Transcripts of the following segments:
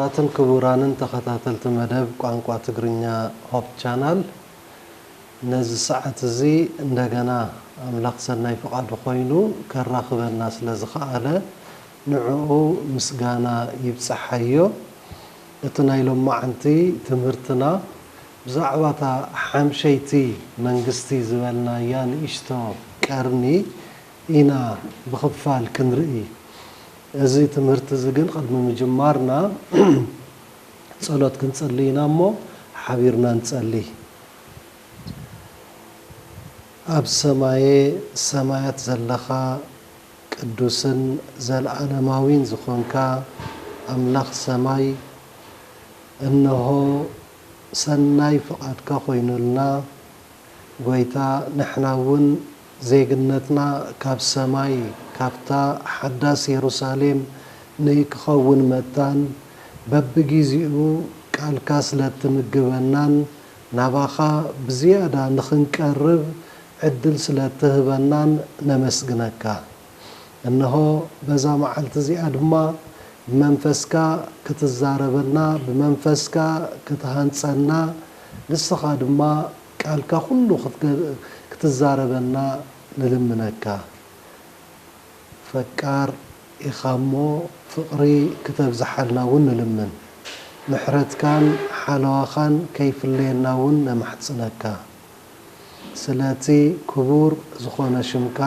ክቡራትን ክቡራንን ተኸታተልቲ መደብ ቋንቋ ትግርኛ ሆፕ ቻናል ነዚህ ሰዓት እዚ እንደገና አምላክ ሰናይ ፍቃዱ ኮይኑ ከራኽበና ስለዝኸኣለ ንዕኡ ምስጋና ይብጽሐዮ እቲ ናይ ሎማዓንቲ ትምህርትና ብዛዕባ ሓምሸይቲ መንግስቲ ዝበልናያ ንእሽቶ ቀርኒ ኢና ብኽፋል ክንርኢ እዚ ትምህርቲ ዝግን ቅድሚ ምጅማርና ጸሎት ክንጸልይና እሞ ሓቢርና እንጸልይ ኣብ ሰማያት ዘለኻ ቅዱስን ዘለዓለማዊን ዝኾንካ ኣምላኽ ሰማይ እነሆ ሰናይ ፍቃድካ ኮይኑልና ጎይታ ንሕና እውን ዜግነትና ካብ ሰማይ ካብታ ሓዳስ ኢየሩሳሌም ንክኸውን መጣን በብግዚኡ ቃልካ ስለትምግበናን ናባኻ ብዝያዳ ንኽንቀርብ ዕድል ስለትህበናን ነመስግነካ እነሆ በዛ መዓልቲ እዚኣ ድማ ብመንፈስካ ክትዛረበና ብመንፈስካ ክትሃንፀና ንስኻ ድማ ቃልካ ኩሉ ክትዛረበና ንልምነካ ፈቃር ኢኻሞ ፍቅሪ ክትብዝሓልና እውን ንልምን ምሕረትካን ሓለዋኻን ከይፍለየና እውን ነማሕፅነካ ስለቲ ክቡር ዝኾነ ሽምካ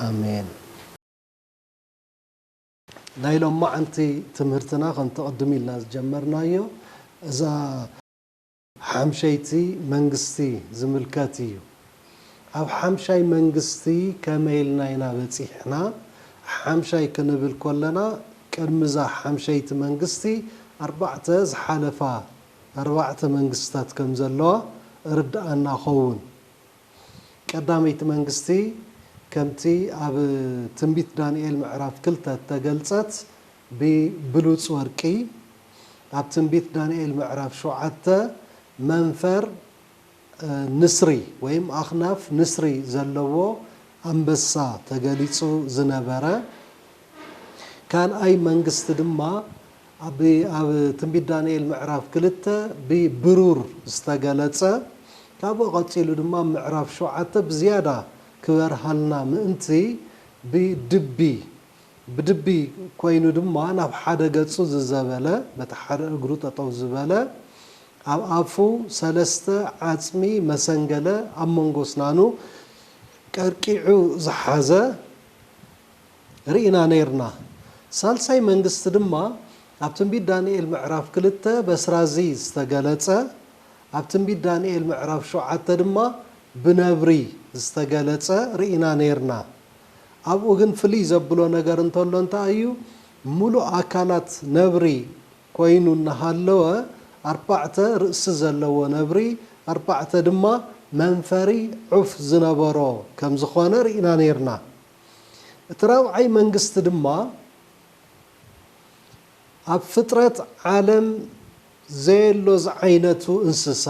ኣሜን ናይ ሎማዓንቲ ትምህርትና ከም ተቐድም ኢልና ዝጀመርናዮ እዛ ሓምሸይቲ መንግስቲ ዝምልከት እዩ ኣብ ሓምሻይ መንግስቲ ከመይ ኢልና ኢና በፂሕና ሓምሻይ ክንብል ከለና ቅድሚዛ ሓምሸይቲ መንግስቲ ኣርባዕተ ዝሓለፋ ኣርባዕተ መንግስትታት ከም ዘለዋ ርድኣና ኸውን ቀዳመይቲ መንግስቲ ከምቲ ኣብ ትንቢት ዳንኤል ምዕራፍ 2 ተገልጸት ብብሉጽ ወርቂ ኣብ ትንቢት ዳንኤል ምዕራፍ 7 መንፈር ንስሪ ወይም ኣኽናፍ ንስሪ ዘለዎ አንበሳ ተገሊጹ ዝነበረ ካልኣይ መንግስቲ ድማ ኣብ ትንቢት ዳንኤል ምዕራፍ 2 ብብሩር ዝተገለጸ ካብኡ ቀፂሉ ድማ ምዕራፍ 7 ብዝያዳ ክበርሃልና ምእንቲ ብድቢ ኮይኑ ድማ ናብ ሓደ ገጹ ዝዘበለ በቲ ሓደ እግሩ ጠጠው ዝበለ ኣብ ኣፉ ሰለስተ ዓጽሚ መሰንገለ ኣብ መንጎ ስናኑ ቀርቂዑ ዝሓዘ ርኢና ነርና ሳልሳይ መንግስቲ ድማ ኣብ ትንቢት ዳንኤል ምዕራፍ 2 በስራዚ ዝተገለጸ ኣብ ትንቢት ዳንኤል ምዕራፍ 7 ድማ ብነብሪ ዝተገለጸ ርኢና ነርና ኣብኡ ግን ፍልይ ዘብሎ ነገር እንተሎ እንታይ እዩ ሙሉእ አካላት ነብሪ ኮይኑ እናሃለወ ኣርባዕተ ርእሲ ዘለዎ ነብሪ ኣርባዕተ ድማ መንፈሪ ዑፍ ዝነበሮ ከም ዝኾነ ርኢና ነርና እቲ ራብዓይ መንግስቲ ድማ ኣብ ፍጥረት ዓለም ዘየሎ ዝዓይነቱ እንስሳ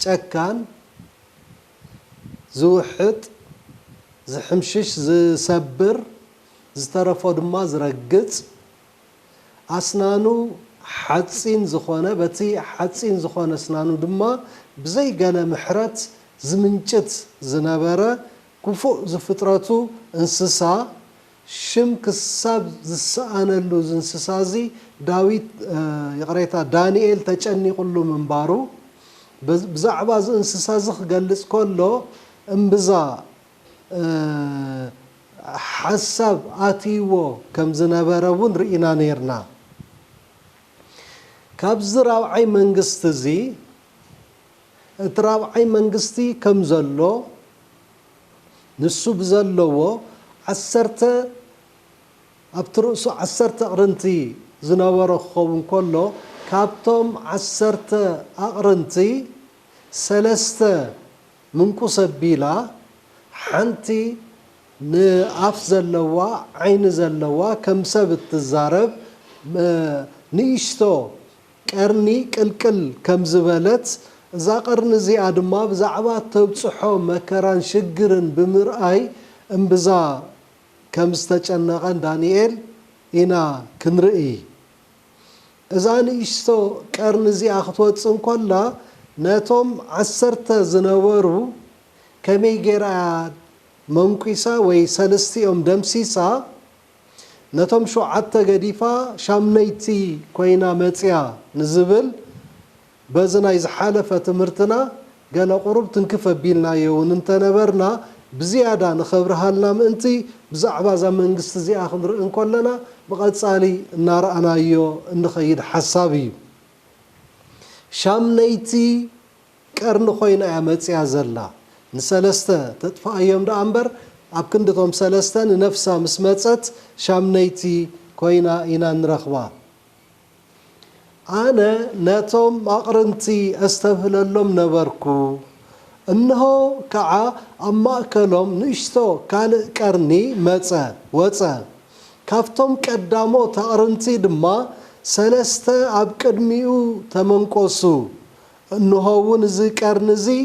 ጨካን ዝውሕጥ ዝሕምሽሽ ዝሰብር ዝተረፎ ድማ ዝረግጽ ኣስናኑ ሓፂን ዝኾነ በቲ ሓፂን ዝኾነ ስናኑ ድማ ብዘይ ገለ ምሕረት ዝምንጭት ዝነበረ ክፉእ ዝፍጥረቱ እንስሳ ሽም ክሳብ ዝሰኣነሉ እንስሳ እዚ ዳዊት ይቕሬታ ዳንኤል ተጨኒቁሉ ምንባሩ ብዛዕባ እዚ እንስሳ እዚ ክገልጽ ከሎ እምብዛ ሓሳብ ኣትይዎ ከም ዝነበረ እውን ርኢና ነርና ካብዚ ራብዓይ መንግስቲ እዚ እቲ ራብዓይ መንግስቲ ከም ዘሎ ንሱ ብዘለዎ 10 ኣብቲ ርእሱ 10 ኣቕርንቲ ዝነበሮ ክኸውን ከሎ ካብቶም 10 ኣቕርንቲ 3 ምንቁስ ኣቢላ ሓንቲ ንኣፍ ዘለዋ ዓይኒ ዘለዋ ከም ሰብ እትዛረብ ንእሽቶ ቀርኒ ቅልቅል ከም ዝበለት እዛ ቀርኒ እዚኣ ድማ ብዛዕባ ተብፅሖ መከራን ሽግርን ብምርኣይ እምብዛ ከም ዝተጨነቐን ዳንኤል ኢና ክንርኢ إذا نيشتو كارنزي أخطوات سنكولا ناتهم عسرت زنورو كمي جرا منقيسا ويسلستي دمسيسا ناتهم شو عتا قديفا شامنيتي كوينا متيا نزبل بزنا إذا حالفة تمرتنا قال قرب تنكفى بيلنا يون انت نبرنا بزيادة نخبرها لنا انتي بزعبا زمن قستزي آخر انكو لنا بقد صالي النار أنا يو نخيد حسابي شامنيتي كارن خوينا عمتي عزلا نسلسته تدفع يوم دا أمبر أبكندتهم سلسته نفسها مسمتت شامنيتي كوينا إنا نرخبا أنا ناتهم أقرنتي أستفهل لهم نبركو إنه كعا أما أكلهم نشتو كان كارني متى وتى كافتم كدامو تقرنتي دما سلسته أبكدميو تمنقصو إنه هو نزي كارنزي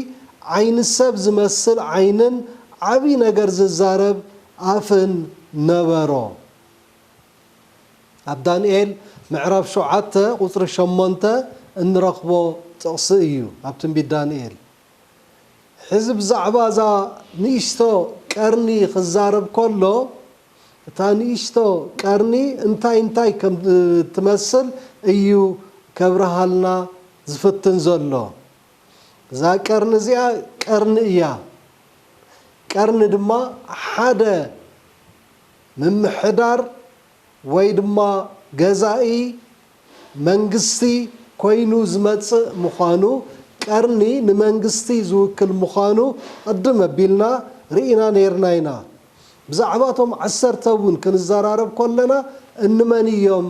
عين السبز مثل عينن عبي نجرز الزارب عفن نبرو عبد دانيال معرف شو عتا قطر شمانتا نرقبو تقصيو عبتن بي دانيال حزب زعبازا نيشتو كارني خزارب كله تا نيشتو كارني انتاي كم تمثل ايو كبرهالنا زفتن زلو زا كارن زيا كارن ايا كارن دما حدا من محدار ويدما جزائي منجستي كوينو زمت مخانو كارني نمنجستي زوكل مخانو قدم بيلنا رئينا نيرناينا بزعباتهم عسرتون كن الزرارب كلنا انمن يوم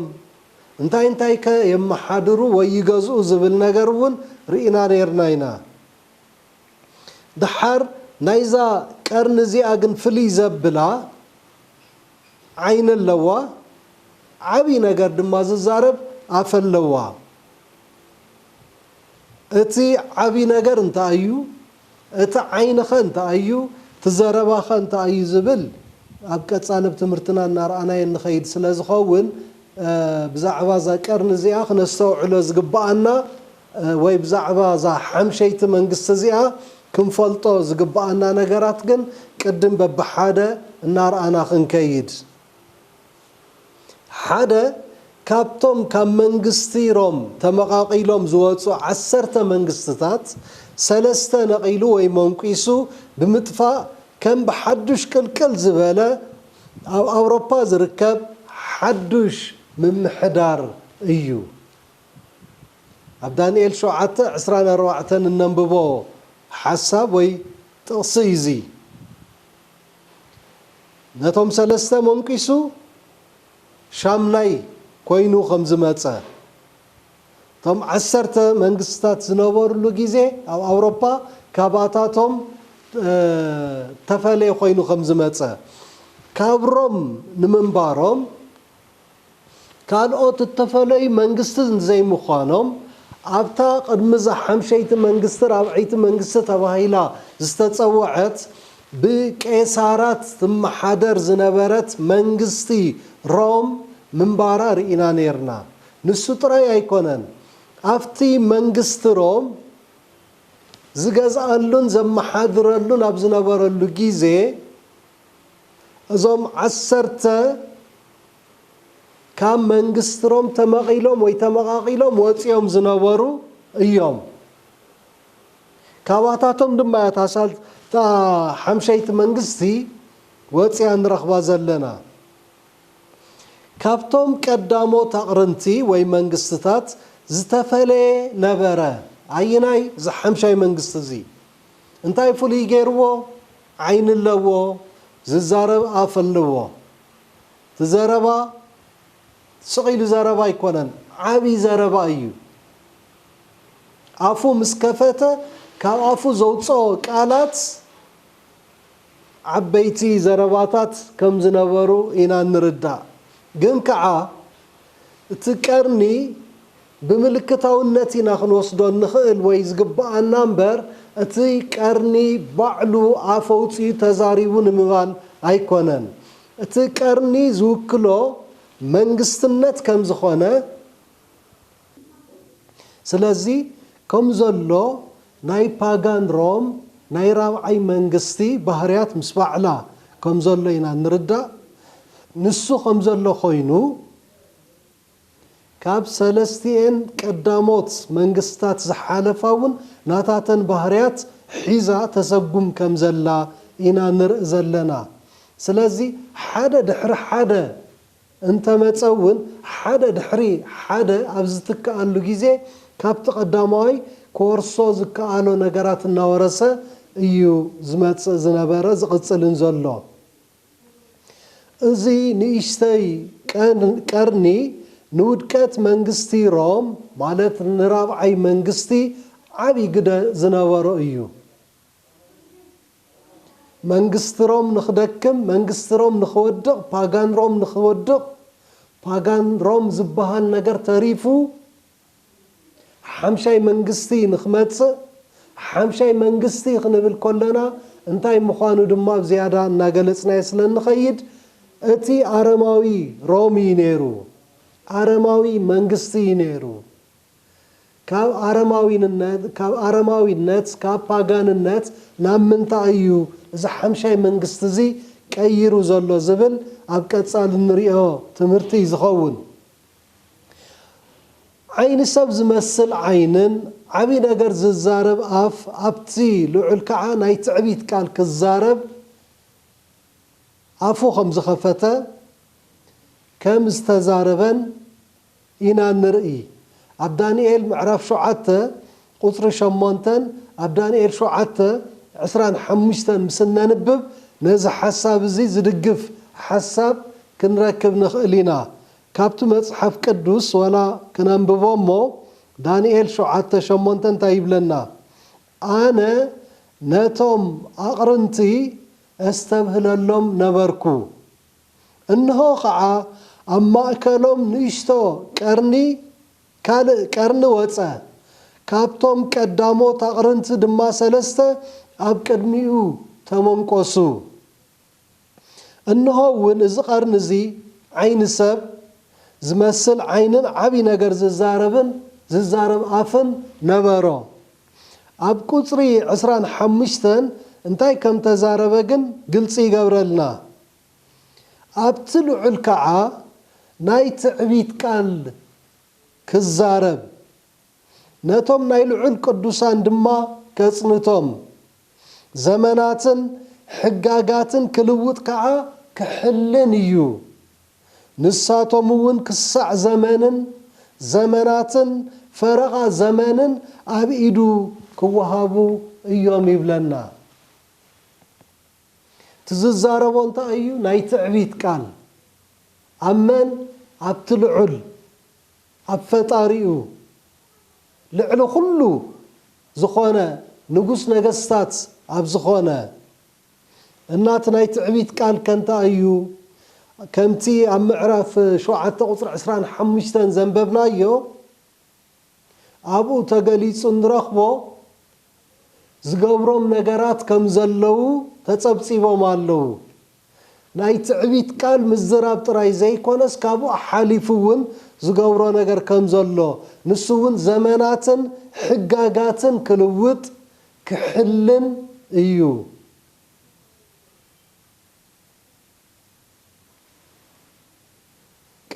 انتاي يم حادرو ويغزو زبل نغرون رئينا نيرناينا دحر نايزا كارن زي اغن فلي زبلا عين اللوا عبي نجر دما ززارب أفلوا أتي عبي نجر أنت أيو أتي عين خنت أيو تزربا خنت أيو زبل أبكت صانب تمرتنا النار أنا ينخيد سلاز خون بزعبا زا كرن زي أخ نستوعلو زقبانا وي بزعبا زا حمشيت من قصة كم فلطو زقبانا نجرات جن قدم ببحادة النار أنا خنكيد حدا كابتم كم منجستيرهم تمقاقيلهم زواتو عسرت منجستات سلسته نقيلو ويمونقيسو بمدفع كم بحدش كل زبالة أو أوروبا زركب حدش من محدار ايو عبد دانيال شو عتا عسران روعتن النمببو حساب وي تقصيزي نتهم سلسته منقيسو شامناي كوينو خمز ماتسا تم عسرت منقستات زنوبر لغيزي أو أوروبا كاباتاتهم تفالي كوينو خمز ماتسا كابروم نمنبارهم كان أوت التفالي منقستن زي مخانهم أبتا قد مزح حمشيت منقستر أو عيت منقستر وهيلا زستتصوعت بكيسارات ثم حدر زنبرت منقستي روم من بارار إنا نيرنا نسطري أيكونن أفتي منقست روم زغز ألون زم حدر ألون أبزنا برلو جيزي أزوم عسرت كام منقست روم تمغيلوم ويتمغاقيلوم واتيوم زنورو أيوم كواتاتهم دما يتاسال تا حمشيت منقستي واتيان رخبا زلنا كابتم قدامو تقرنتي وي منقستات زتفلي نبره عيناي زحمشاي منقست زي انتاي فلي غيرو عين اللو ززارب افلو تزربا سقيل زربا يكونن عبي زربا ايو عفو مسكفته كافو زوصو قالات عبيتي زرباتات كم زنبرو انا نردا جن كعا تكرني بملكتاونتي ناخن وصدون نخيل ويزقبا النمبر اتي كرني بعلو عفوتي تزاريبون مبال ايكونن اتي كرني زوكلو منقستنت كم زخونه ስለዚህ ከም ዘሎ ናይ ፓጋን ሮም ናይ ራብዓይ መንግስቲ ባህርያት ምስ ባዕላ ከም ዘሎ ኢና ንርዳእ ንሱ ከም ዘሎ ኮይኑ ካብ ሰለስቲኤን ቀዳሞት መንግስታት ዝሓለፋውን ናታተን ባህርያት ሒዛ ተሰጉም ከም ዘላ ኢና ንርኢ ዘለና ስለዚ ሓደ ድሕሪ ሓደ እንተመፀውን ሓደ ድሕሪ ሓደ ኣብ ዝትከኣሉ ግዜ ካብቲ ቀዳማይ ኮርሶ ዝከኣሎ ነገራት እናወረሰ እዩ ዝመፅእ ዝነበረ ዝቕፅልን ዘሎ እዚ ንእሽተይ ቀርኒ ንውድቀት መንግስቲ ሮም ማለት ንራብዓይ መንግስቲ ዓብይ ግደ ዝነበሮ እዩ መንግስቲ ሮም ንኽደክም መንግስቲ ሮም ንኽወድቕ ፓጋን ሮም ንኽወድቕ ፓጋን ሮም ዝበሃል ነገር ተሪፉ ሓምሻይ መንግስቲ ንኽመፅእ ሓምሻይ መንግስቲ ክንብል ከለና እንታይ ምዃኑ ድማ ብዝያዳ እናገለፅናዮ ስለ ንኸይድ እቲ ኣረማዊ ሮም እዩ ነይሩ ኣረማዊ መንግስቲ እዩ ነይሩ ካብ ኣረማዊነት ካብ ፓጋንነት ናብ ምንታይ እዩ እዚ ሓምሻይ መንግስቲ እዚ ቀይሩ ዘሎ ዝብል ኣብ ቀፃሊ ንሪኦ ትምህርቲ ዝኸውን ዓይኒ ሰብ ዝመስል ዓይንን ዓብይ ነገር ዝዛረብ ኣፍ ኣብቲ ልዑል ከዓ ናይ ትዕቢት ቃል ክዛረብ ኣፉ ከም ዝኸፈተ ከም ዝተዛረበን ኢና ንርኢ ኣብ ዳንኤል ምዕራፍ 7 ቁፅሪ 8 ኣብ ዳንኤል 7:25 ምስ ነንብብ ነዚ ሓሳብ እዚ ዝድግፍ ሓሳብ ክንረክብ ንኽእል ኢና ካብቲ መጽሓፍ ቅዱስ ወላ ክነንብቦ እሞ ዳንኤል 7:8 እንታይ ይብለና ኣነ ነቶም ኣቕርንቲ እስተብህለሎም ነበርኩ እንሆ ከዓ ኣብ ማእከሎም ንእሽቶ ካልእ ቀርኒ ወፀ ካብቶም ቀዳሞት ኣቕርንቲ ድማ 3 ኣብ ቅድሚኡ ተመንቆሱ እንሆ እውን እዚ ቀርኒ እዚ ዓይኒ ሰብ ዝመስል ዓይንን ዓብይ ነገር ዝዛረብ ኣፍን ነበሮ ኣብ ቁፅሪ 25 እንታይ ከም ተዛረበ ግን ግልፂ ይገብረልና ኣብቲ ልዑል ከዓ ናይ ትዕቢት ቃል ክዛረብ ነቶም ናይ ልዑል ቅዱሳን ድማ ከጽንቶም ዘመናትን ሕጋጋትን ክልውጥ ከዓ ክሕልን እዩ ንሳቶም እውን ክሳዕ ዘመናትን ፈረቓ ዘመንን ኣብ ኢዱ ክወሃቡ እዮም ይብለና ትዝዛረቦ እንታይ እዩ ናይ ትዕቢት ቃል ኣብ መን ኣብቲ ልዑል ኣብ ፈጣሪኡ ልዕሊ ኩሉ ዝኾነ ንጉስ ነገስታት ኣብ ዝኾነ እናት ናይ ትዕቢት ቃል ከንታ እዩ ከምቲ ኣብ ምዕራፍ 7 ቁፅሪ 25 ዘንበብናዮ ኣብኡ ተገሊጹ ንረኽቦ ዝገብሮም ነገራት ከም ዘለው ተጸብጺቦም ኣለው ናይ ትዕቢት ቃል ምዝራብ ጥራይ ዘይኮነስ ካብኡ ሓሊፉ እውን ዝገብሮ ነገር ከም ዘሎ ንሱ እውን ዘመናትን ሕጋጋትን ክልውጥ ክሕልን እዩ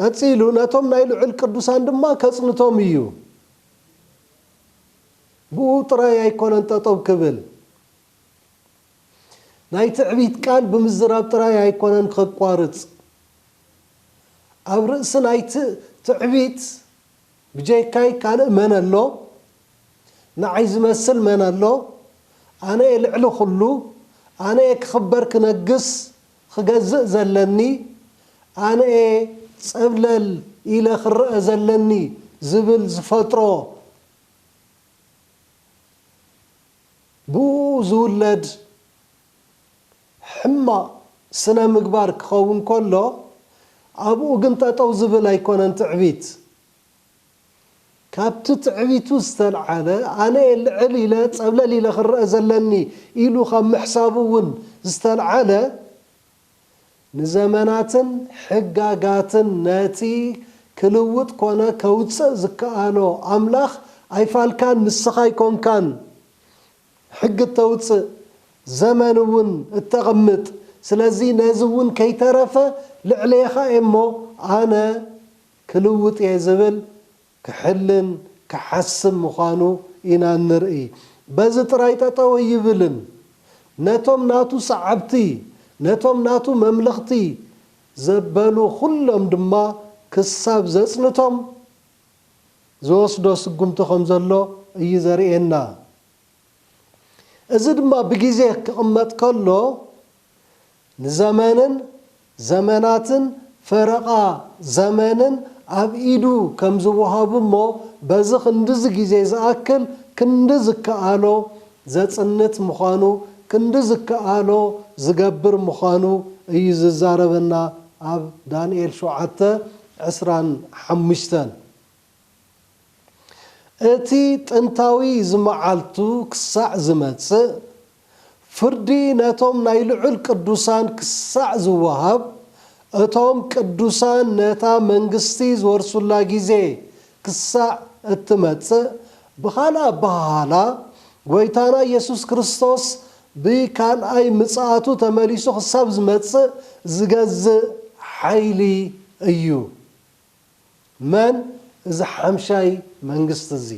ቀፂሉ ነቶም ናይ ልዑል ቅዱሳን ድማ ከጽንቶም እዩ ብኡ ጥራይ ኣይኮነን ጠጠው ክብል ናይ ትዕቢት ቃል ብምዝራብ ጥራይ ኣይኮነን ክቋርጽ ኣብ ርእሲ ናይ ትዕቢት ብጀይካይ ካልእ መን ኣሎ ንዓይ ዝመስል መን ኣሎ ኣነ ልዕሊ ኩሉ ኣነ ክኽበር ክነግስ ክገዝእ ዘለኒ ኣነ ፀብለል ኢለ ክረአ ዘለኒ ዝብል ዝፈጥሮ ብኡ ዝውለድ ሕማቕ ስነ ምግባር ክኸውን ከሎ ኣብኡ ግን ጠጠው ዝብል ኣይኮነን ትዕቢት ካብቲ ትዕቢቱ ዝተልዓለ ኣነ ልዕል ኢለ ፀብለል ኢለ ክረአ ዘለኒ ኢሉ ካብ ምሕሳቡ እውን ዝተልዓለ ንዘመናትን ሕጋጋትን ነቲ ክልውጥ ኮነ ከውፅእ ዝከኣሎ ኣምላኽ ኣይፋልካን ምስኻይ ኮንካን ሕጊ ተውፅእ ዘመን እውን እተቐምጥ ስለዚ ነዚ እውን ከይተረፈ ልዕለኻ እሞ ኣነ ክልውጥ እየ ዝብል ክሕልን ክሓስብ ምዃኑ ኢና ንርኢ በዚ ጥራይ ጠጠው ይብልን ነቶም ናቱ ሰዓብቲ ነቶም ናቱ መምለኽቲ ዘበሉ ኩሎም ድማ ክሳብ ዘጽንቶም ዝወስዶ ስጉምቲ ከም ዘሎ እዩ ዘርእየና እዚ ድማ ብግዜ ክቕመጥ ከሎ ንዘመንን ዘመናትን ፈረቓ ዘመንን ኣብ ኢዱ ከም ዝወሃቡ እሞ በዚ ክንዲዚ ግዜ ዝኣክል ክንዲ ዝከኣሎ ዘጽንት ምዃኑ ክንዲ ዝከኣሎ ዝገብር ምዃኑ እዩ ዝዛረበና ኣብ ዳንኤል 7:25 እቲ ጥንታዊ ዝመዓልቱ ክሳዕ ዝመጽእ ፍርዲ ነቶም ናይ ልዑል ቅዱሳን ክሳዕ ዝወሃብ እቶም ቅዱሳን ነታ መንግስቲ ዝወርሱላ ጊዜ ክሳዕ እትመጽእ ብኻልእ ኣባሃላ ጎይታና ኢየሱስ ክርስቶስ ብካልኣይ ምጽኣቱ ተመሊሱ ክሳብ ዝመጽእ ዝገዝእ ሓይሊ እዩ መን እዚ ሓምሻይ መንግስቲ እዚ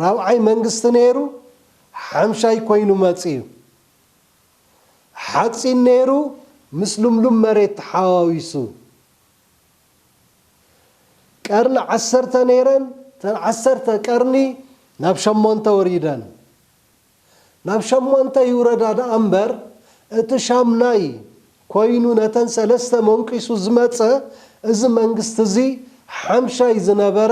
ራብዓይ መንግስቲ ነይሩ ሓምሻይ ኮይኑ መጽኡ ሓጺን ነይሩ ምስ ልምሉም መሬት ተሓዋዊሱ ቀርኒ 10 ነይረን ተን 10 ቀርኒ ናብ 8 ወሪደን ናብ 8 ይውረዳ ዳ እምበር እቲ ሻምናይ ኮይኑ ነተን 3 መንቂሱ ዝመጸ እዚ መንግስቲ እዚ ሓምሻይ ዝነበረ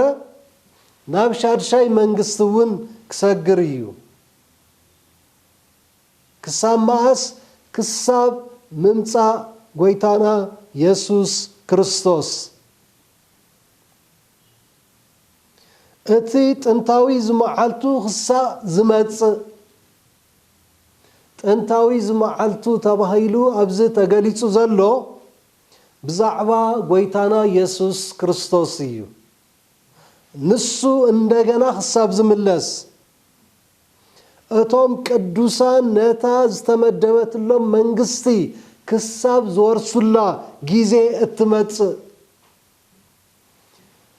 ናብ ሻድሻይ መንግስቲ እውን ክሰግር እዩ ክሳብ መዓስ ክሳብ ምምጻእ ጎይታና ኢየሱስ ክርስቶስ እቲ ጥንታዊ ዝመዓልቱ ክሳዕ ዝመጽእ ጥንታዊ ዝመዓልቱ ተባሂሉ ኣብዚ ተገሊጹ ዘሎ ብዛዕባ ጎይታና ኢየሱስ ክርስቶስ እዩ ንሱ እንደገና ክሳብ ዝምለስ እቶም ቅዱሳን ነታ ዝተመደበትሎም መንግስቲ ክሳብ ዝወርሱላ ጊዜ እትመጽእ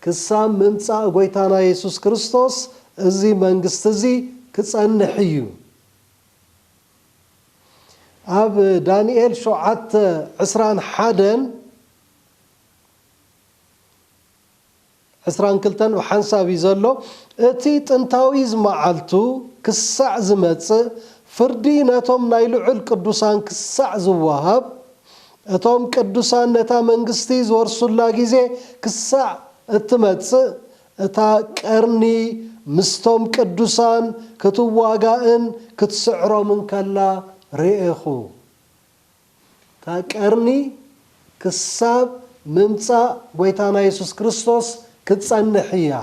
ክሳብ ምምጻእ ጎይታና ኢየሱስ ክርስቶስ እዚ መንግስቲ እዚ ክጸንሕ እዩ ኣብ ዳንኤል 7:21 22 وحنساب يزلو اتي تنتاوي زمعلتو كسع زمتص فردي نتوم نايلعو القدوسان كسع زوهاب اتوم قدوسان نتا منغستي زورسولا غيزي كسع اتمتص اتا قرني مستوم قدوسان كتواغان كتسعرو من كلا رئخو تا قرني كساب ممصا غويتانا يسوع كريستوس كتصنحيا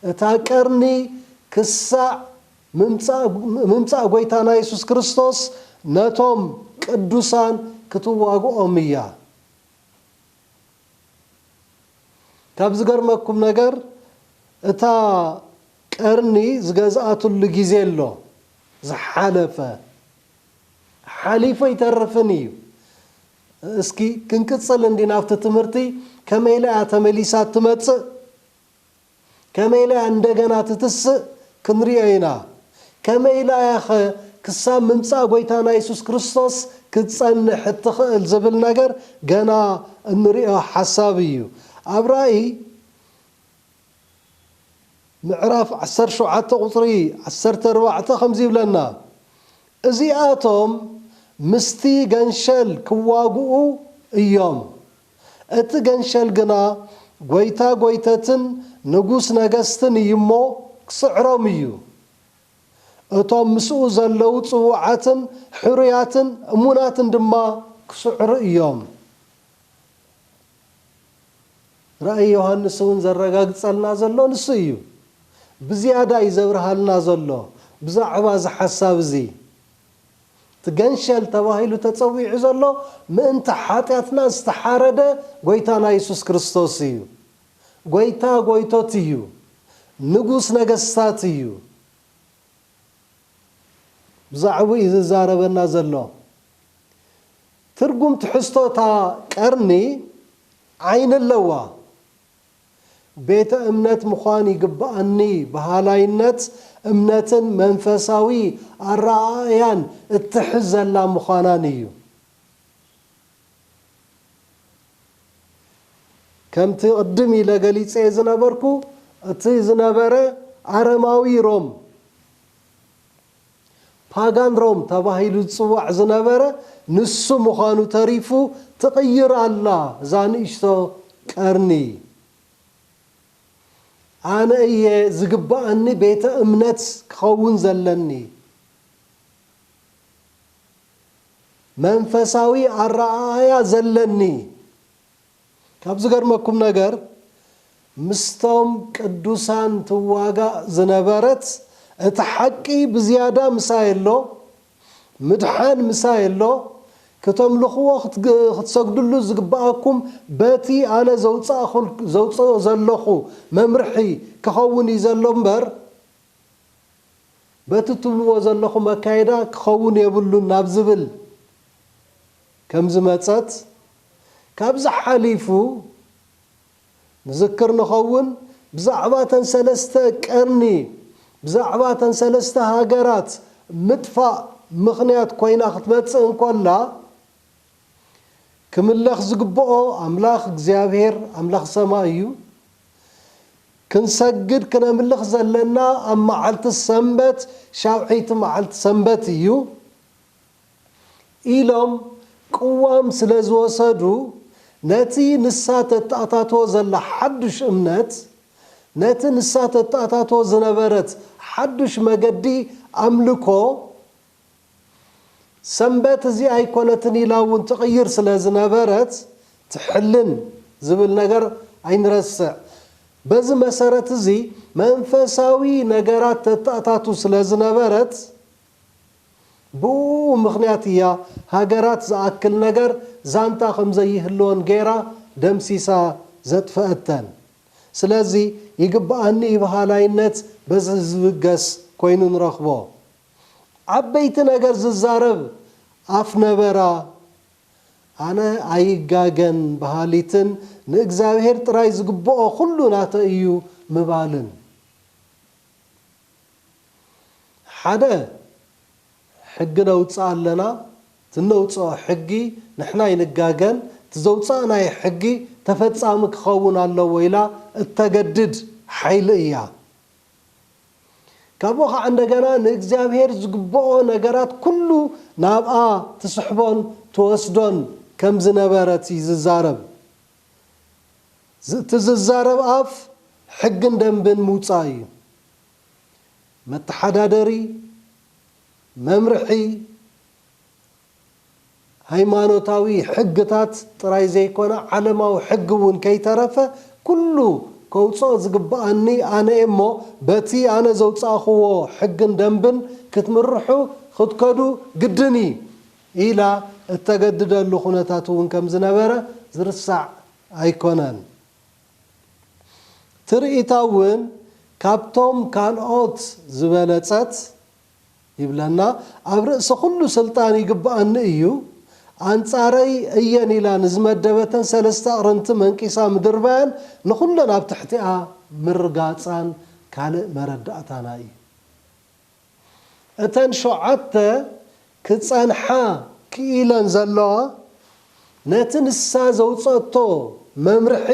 اتا قرني كسع ممصا غويتانا يسوع كريستوس نتوم قدوسان كتواغوم يا كاب زغرمكم ነገር እታ ቀርኒ ዝገዛአቱሉ ጊዜ ኣሎ ዝሓለፈ ሓሊፈ ይተርፍን እዩ እስኪ ክንቅጽል እንዲናፍተ ትምህርቲ ከመይላ ተመሊሳ ትመጽእ ከመይላ እንደገና ትትስእ ክንሪአይና ከመይላ ያኸ ክሳብ ምምጻእ ጎይታና ኢየሱስ ክርስቶስ ክትጸንሕ ትኽእል ዝብል ነገር ገና እንሪኦ ሐሳብ እዩ አብራይ ምዕራፍ 17 ቁጥሪ 14 ከምዚ ይብለና እዚአቶም ምስቲ ገንሸል ክዋግኡ እዮም እቲ ገንሸል ግና ጎይታ ጎይተትን ንጉስ ነገስትን ይሞ ክስዕሮም እዩ እቶም ምስኡ ዘለው ጽዋዓትን ሕሩያትን እሙናትን ድማ ክስዕሩ እዮም رأي يوحنس ون زرغاغصلنا زلو نس እዩ بزياده يزبرሃልና ዘሎ بزعبا زحساب زي تغنشل تباهيلو تصويع زلو ምእንተ ሓጢያትና ዝተሓረደ ጎይታና ኢየሱስ ክርስቶስ እዩ ጎይታ ጎይቶት እዩ ንጉስ ነገስታት እዩ ብዛዕባ ይዛረበና ዘሎ ትርጉም ትሕዝቶታ ቀርኒ ዓይን ኣለዋ ቤተ እምነት ምዃን ይግባአኒ ባህላይነት እምነትን መንፈሳዊ አራያን እትሕዘላ ምዃናን እዩ ከምቲ ቅድም ኢለ ገሊፀ ዝነበርኩ እቲ ዝነበረ አረማዊ ሮም ፓጋን ሮም ተባሂሉ ዝፅዋዕ ዝነበረ ንሱ ምዃኑ ተሪፉ ትቕይር ኣላ እዛ ንእሽቶ ቀርኒ ኣነ እየ ዝግባአኒ ቤተ እምነት ክኸውን ዘለኒ መንፈሳዊ አረኣያ ዘለኒ ካብ ዝገርመኩም ነገር ምስቶም ቅዱሳን ትዋጋእ ዝነበረት እቲ ሓቂ ብዝያዳ ምሳየሎ ምድሓን ምሳየሎ ከተምልኽዎ ክትሰግድሉ ዝግባአኩም በቲ ኣነ ዘውፅኦ ዘለኹ መምርሒ ክኸውን እዩ ዘሎ እምበር በቲ ትብልዎ ዘለኹ መካይዳ ክኸውን የብሉን ናብ ዝብል ከም ዝመፀት ካብዚ ሓሊፉ ንዝክር ንኸውን ብዛዕባ ተን ሰለስተ ቀርኒ ብዛዕባ ተን ሰለስተ ሃገራት ምጥፋእ ምኽንያት ኮይና ክትመፅእ እንከላ ክምለኽ ዝግብኦ ኣምላኽ እግዚአብሔር ኣምላኽ ሰማይ እዩ ክንሰግድ ክነምልኽ ዘለና ኣብ መዓልቲ ሰንበት ሻውዒቲ መዓልቲ ሰንበት እዩ ኢሎም ቅዋም ስለ ዝወሰዱ ነቲ ንሳ ተተኣታትዎ ዘላ ሓዱሽ እምነት ነቲ ንሳ ተተኣታትዎ ዝነበረት ሓዱሽ መገዲ ኣምልኮ ሰንበት እዚ ኣይኮነትን ኢላ እውን ትቕይር ስለ ዝነበረት ትሕልን ዝብል ነገር ኣይንረስዕ በዚ መሰረት እዚ መንፈሳዊ ነገራት ተተኣታቱ ስለ ዝነበረት ብኡ ምኽንያት እያ ሃገራት ዝኣክል ነገር ዛንታ ከም ዘይህልዎን ገይራ ደምሲሳ ዘጥፈአተን ስለዚ ይግባአኒ ባህላይነት በዚ ዝብገስ ኮይኑ ንረኽቦ ዓበይቲ ነገር ዝዛረብ ኣፍ ነበራ ኣነ ኣይጋገን ባህሊትን ንእግዚአብሔር ጥራይ ዝግብኦ ኩሉ ናተ እዩ ምባልን ሓደ ሕጊ ነውፅእ ኣለና ትነውፅኦ ሕጊ ንሕና ይንጋገን ትዘውፅእ ናይ ሕጊ ተፈጻሚ ክኸውን ኣለዎ ኢላ እተገድድ ሓይሊ እያ ካብኡ ከዓ እንደገና ንእግዚአብሔር ዝግብኦ ነገራት ኩሉ ናብኣ ትስሕቦን ትወስዶን ከም ዝነበረት ዝዛረብ ትዝዛረብ ኣፍ ሕግን ደንብን ምውፃእ እዩ መተሓዳደሪ መምርሒ ሃይማኖታዊ ሕግታት ጥራይ ዘይኮነ ዓለማዊ ሕጊ እውን ከይተረፈ ኩሉ ከውፅኦ ዝግባአኒ ኣነ እሞ በቲ ኣነ ዘውፃእኽዎ ሕግን ደንብን ክትምርሑ ክትከዱ ግድኒ ኢላ እተገድደሉ ኩነታት እውን ከም ዝነበረ ዝርሳዕ ኣይኮነን ትርኢታ እውን ካብቶም ካልኦት ዝበለፀት ይብለና ኣብ ርእሲ ኩሉ ስልጣን ይግባአኒ እዩ አንጻረይ እየን ኢላ ንዝመደበተን ሰለስተ ኣቕርንቲ መንቂሳ ምድርባያን ንኩለን ኣብ ትሕቲኣ ምርጋፃን ካልእ መረዳእታና እዩ እተን ሸውዓተ ክፀንሓ ክኢለን ዘለዋ ነቲ ንሳ ዘውፀቶ መምርሒ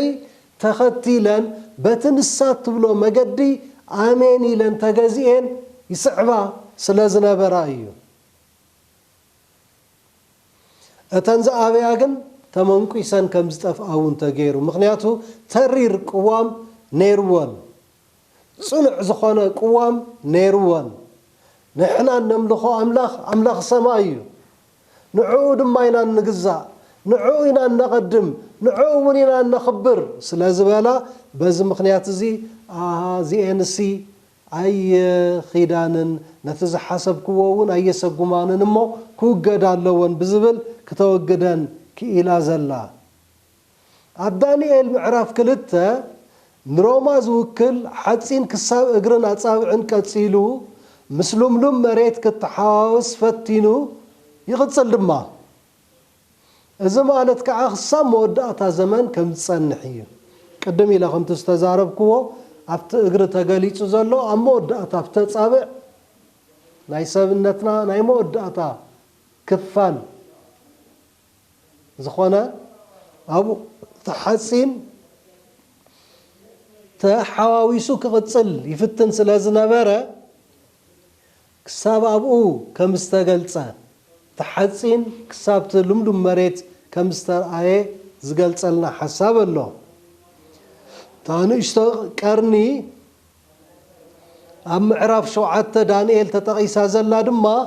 ተኸቲለን በቲ ንሳ ትብሎ መገዲ ኣሜን ኢለን ተገዚአን ይስዕባ ስለ ዝነበራ እዩ እተን ዝኣበያ ግን ተመንቂሰን ከም ዝጠፍኣ እውን ተገይሩ ምክንያቱ ተሪር ቅዋም ነይርዎን ፅኑዕ ዝኾነ ቅዋም ነይርዎን ንሕና ነምልኾ ኣምላኽ ሰማይ እዩ ንዕኡ ድማ ኢና ንግዛእ ንዕኡ ኢና ነቐድም ንዕኡ እውን ኢና ነኽብር ስለ ዝበላ በዚ ምክንያት እዚ ዚአንሲ ኣይኺዳንን ነቲ ዝሓሰብክዎ እውን ኣየሰጉማንን እሞ ክውገድ ኣለዎን ብዝብል ክተወግደን ክኢላ ዘላ ኣብ ዳንኤል ምዕራፍ 2 نروما زوكل حتسين كساب اقرن اتصابعن كتسيلو مسلملم مريت كتحاوس فتينو يغتصل دما إذا ما قالت كعخصة مودعتا زمان كم تصنحيه قدم إلى خم تستزارب كوا أفت اقرتها قليل زلو أم مودعتا أفت تصابع نايساب النتنا ناي مودعتا كفان زخوانا أبو تحسين تحاويسو كغتصل يفتن سلازنا برا كساب أبو كم استقلتها تحسين كسابت لمدم مريت كم استرعي زقلت لنا حساب الله تاني اشتقرني أم عرف شو عدت دانيال تتقيس هذا اللادما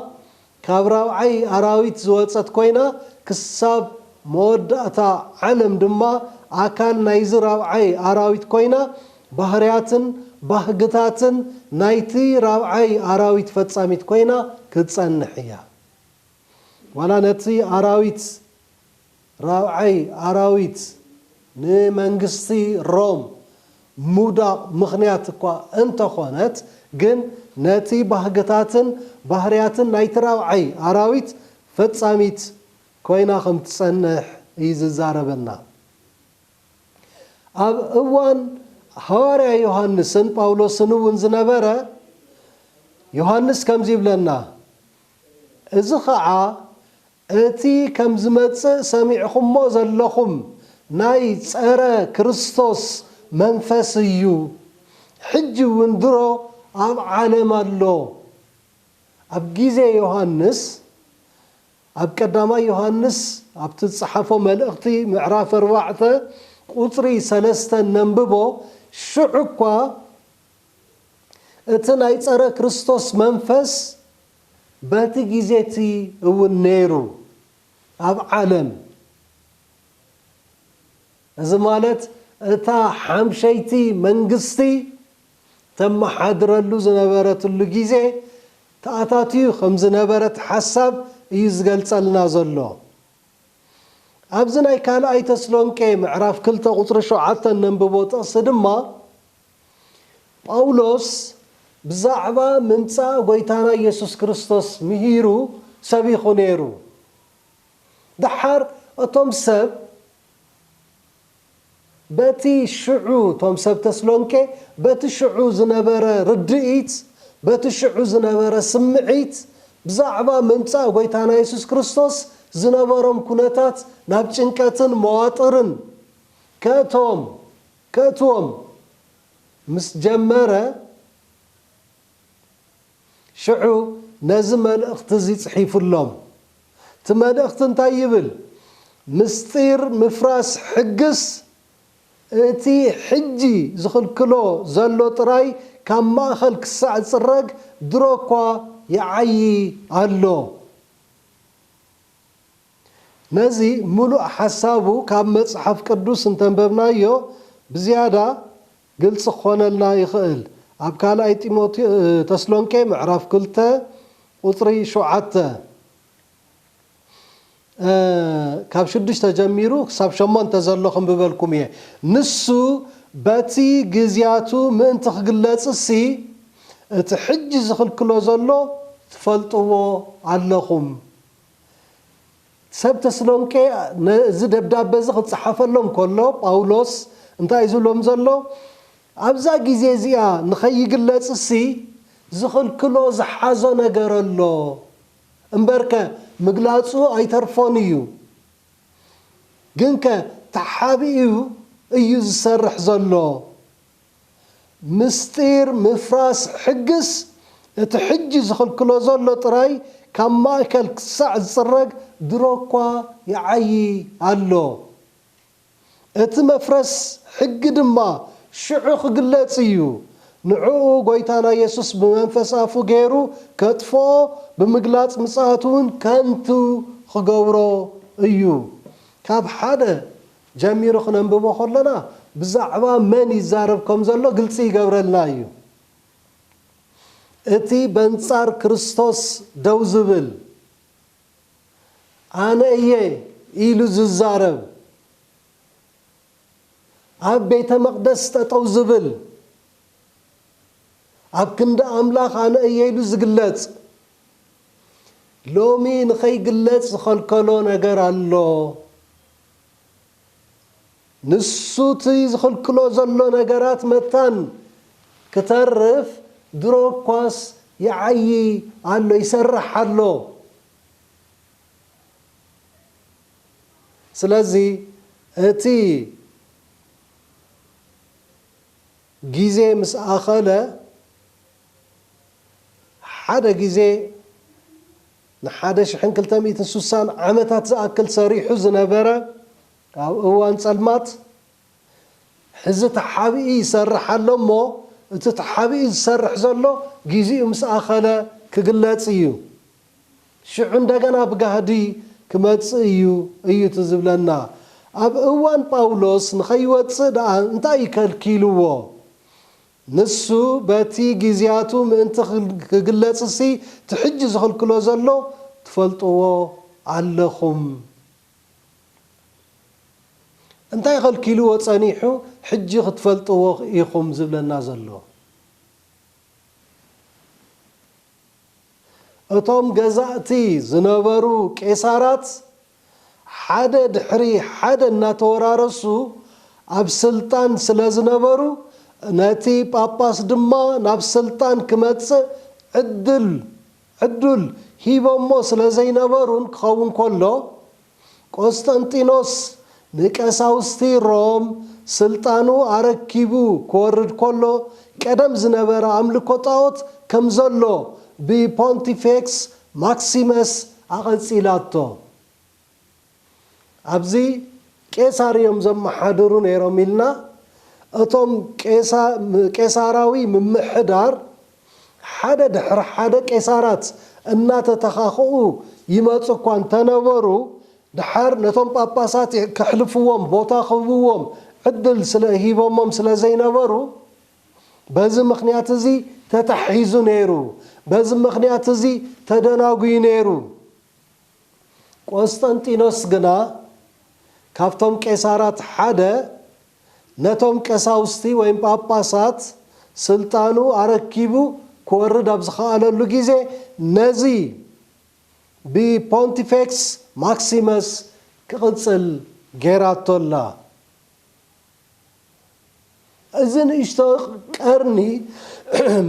كابراو عي أراويت زواتت كوينة كساب مودعتا علم دما أكال نايزراو عي أراويت كوينة بحرياتن بحقتاتن نايتي راو عي أراويت فتساميت كوينة كتسنحيا ولا نتي أراويت راوعي أراويت نمنجستي روم مودا مخنياتكوا أنت خوانت جن نتي بحقتاتن بحرياتن نايت راوعي أراويت فتساميت كوينا خم تسنح يززاربنا أب أوان حواري يوحنسن باولوسن ونزنبرا يوحنس كم زيب لنا إذا خاعة أتي كم زمت سمعكم ما زلكم نايت أرى كريستوس منفسيو حج وندرو أب عالم الله أب جيزة يوحنس أب كدما يوحنس أب تتصحفوا ملأختي معراف رواعته قطري سلستا ننببو شعقوا أتنايت أرى كريستوس منفس باتي جيزتي والنيرو أب عالم إذا مالت أتا حمشيتي منقستي تم حضر اللو زنبرت اللو جيزي تأتاتيو خمز نبرت حسب يزقل تسألنا زلو أبزنا يكال أي تسلون كي معراف كلتا قطرشو عطا ننببوت أصدما باولوس بزعبا منصا غويتانا يسوس كريستوس مهيرو سبيخو نيرو دحر أتوم سب باتي شعو توم سب تسلونكي باتي شعو زنبرا ردئيت باتي شعو زنبرا سمعيت بزعبا منصا غويتانا يسوس كريستوس زنبرم كونتات نابچنكاتن مواطرن كاتوم مسجمرة شعو نازم الأختزي صحيف اللوم تما الأخت انتايبل مستير مفراس حقس اتي حجي زخل كلو زلو طراي كان ما أخل كساعد سرق دروكوا يعي اللو نازي ملو حسابو كان مصحف قدوس انتنببنا يو بزيادة قلت سخونا لنا يخيل أبكال أي تيموتي تسلونكي معرف كلتا وطري شعاته كاب شدش تجميرو كساب شمان تزلوخم ببالكم يه نسو باتي جزياتو من تخقلات السي تحجز خل كلو زلو تفلطوه علىكم سب تسلونكي زد دبداب بزخ تصحف لهم كله باولوس انت عايزولهم زلو أبزا جيزيزيا نخي قلت السي زخل كلو زحازو نقر الله امبركة مقلاتو اي ترفونيو جنكا تحابيو ايو زسرح زلو مستير مفراس حقس تحجي زخل كلو زلو تراي كم مايكل كساعد سرق دروكوا يعي اللو اتمفرس حق دما شعوخ قلاتيو نعو قويتانا يسوس بمنفس افو غيرو كتفو بمقلات مساتون كانتو خقورو ايو كاب حدا جميرو خننببو خلنا بزعبا من يزاربكم زلو قلتي قبرلنا ايو اتي بنصار كريستوس دوزبل انا ايه إيلو ززارب ኣብ ቤተ መቅደስ ጠጠው ዝብል ኣብ ክንደ ኣምላኽ ኣነ እየኢሉ ዝግለጽ ሎሚ ንኸይግለጽ ዝኸልከሎ ነገር ኣሎ ንሱ እቲ ዝኽልክሎ ዘሎ ነገራት መታን ክተርፍ ድሮ እኳስ ይዓይ ኣሎ ይሰርሕ ኣሎ ስለዚ እቲ ጊዜ ምስ ኣኸለ ሓደ ጊዜ ን1260 ዓመታት ዝኣክል ሰሪሑ ዝነበረ ኣብ እዋን ጸልማት ሕዚ ተሓቢኡ ይሰርሕ ኣሎ እሞ እቲ ተሓቢኡ ዝሰርሕ ዘሎ ጊዜኡ ምስ ኣኸለ ክግለጽ እዩ ሽዑ እንደገና ብጋህዲ ክመጽእ እዩ ትዝብለና ኣብ እዋን ጳውሎስ ንኸይወፅእ ደኣ እንታይ ይከልኪልዎ ንሱ በቲ ጊዜያቱ ምእንቲ ክግለጽሲ ትሕጂ ዝኽልክሎ ዘሎ ትፈልጥዎ ኣለኹም እንታይ ከልኪልዎ ጸኒሑ ሕጂ ክትፈልጥዎ ኢኹም ዝብለና ዘሎ እቶም ገዛእቲ ዝነበሩ ቄሳራት ሓደ ድሕሪ ሓደ እናተወራረሱ ኣብ ስልጣን ስለ ዝነበሩ ነቲ ጳጳስ ድማ ናብ ስልጣን ክመጽእ ዕዱል ሂቦሞ ስለ ዘይነበሩን ክኸውን ከሎ ቆስጠንጢኖስ ንቀሳውስቲ ሮም ስልጣኑ ኣረኪቡ ክወርድ ከሎ ቀደም ዝነበረ ኣምልኮ ጣዖት ከም ዘሎ ብፖንቲፌክስ ማክሲመስ ኣቐጺላቶ ኣብዚ ቄሳር እዮም ዘመሓድሩ ነይሮም ኢልና እቶም ቄሳራዊ ምምሕዳር ሓደ ድሕሪ ሓደ ቄሳራት እናተተኻኽኡ ይመፁ እኳ እንተነበሩ ድሓር ነቶም ጳጳሳት ከሕልፍዎም ቦታ ክህብዎም ዕድል ሂቦሞም ስለ ዘይነበሩ በዚ ምኽንያት እዚ ተታሒዙ ነይሩ በዚ ምኽንያት እዚ ተደናጉዩ ነይሩ ቆስጠንጢኖስ ግና ካብቶም ቄሳራት ሓደ ነቶም ቀሳውስቲ ወይም ጳጳሳት ስልጣኑ ኣረኪቡ ክወርድ ኣብ ዝኸኣለሉ ጊዜ ነዚ ብፖንቲፌክስ ማክሲመስ ክቕጽል ጌራቶላ እዚ ንእሽቶ ቀርኒ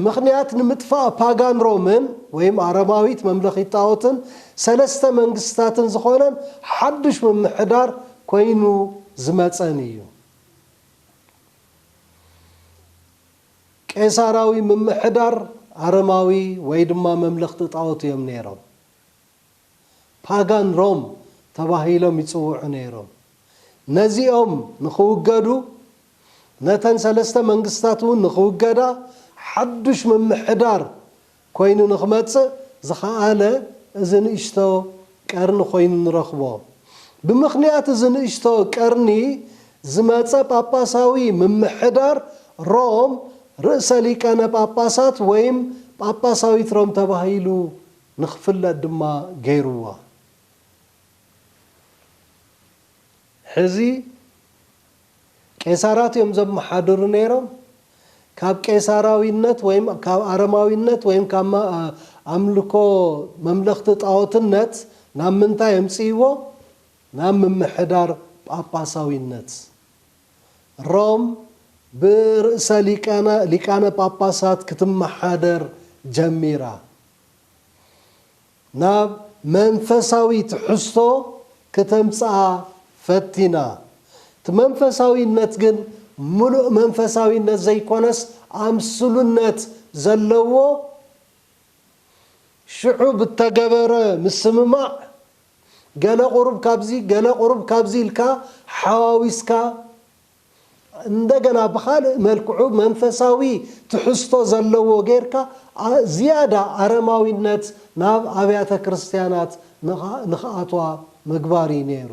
ምኽንያት ንምጥፋእ ፓጋን ሮምን ወይም ኣረማዊት መምለኺት ጣዖትን ሰለስተ መንግስታትን ዝኾነን ሓድሽ ምምሕዳር ኮይኑ ዝመፀን እዩ ቄሳራዊ ምምሕዳር ኣረማዊ ወይ ድማ መምለኽቲ ጣዖት እዮም ነይሮም ፓጋን ሮም ተባሂሎም ይጽውዑ ነይሮም ነዚኦም ንኽውገዱ ነተን ሰለስተ መንግስታት እውን ንኽውገዳ ሓድሽ ምምሕዳር ኮይኑ ንኽመጽእ ዝኸኣለ እዚ ንእሽቶ ቀርኒ ኮይኑ ንረኽቦ ብምኽንያት እዚ ንእሽቶ ቀርኒ ዝመጸ ጳጳሳዊ ምምሕዳር ሮም ርእሰ ሊቃነ ጳጳሳት ወይም ጳጳሳዊት ሮም ተባሂሉ ንኽፍለጥ ድማ ገይርዋ ሕዚ ቄሳራት እዮም ዘመሓድሩ ነይሮም ካብ ቄሳራዊነት ወይም ካብ ኣረማዊነት ወይም ካብ ኣምልኮ መምለኽቲ ጣዖትነት ናብ ምንታይ የምጽእዎ ናብ ምምሕዳር ጳጳሳዊነት ሮም ብርእሰ ሊቃነ ጳጳሳት ክትመሓደር ጀሚራ ናብ መንፈሳዊ ትሕዝቶ ከተምጽኣ ፈቲና እቲ መንፈሳዊነት ግን ሙሉእ መንፈሳዊነት ዘይኮነስ ኣምስሉነት ዘለዎ ሽዑ ብተገበረ ምስምማዕ ገለ ቁሩብ ካብዚ ኢልካ ሓዋዊስካ እንደገና ብኻልእ መልክዑ መንፈሳዊ ትሕዝቶ ዘለዎ ጌርካ ዝያዳ ኣረማዊነት ናብ ኣብያተ ክርስቲያናት ንኽኣትዋ ምግባር እዩ ነይሩ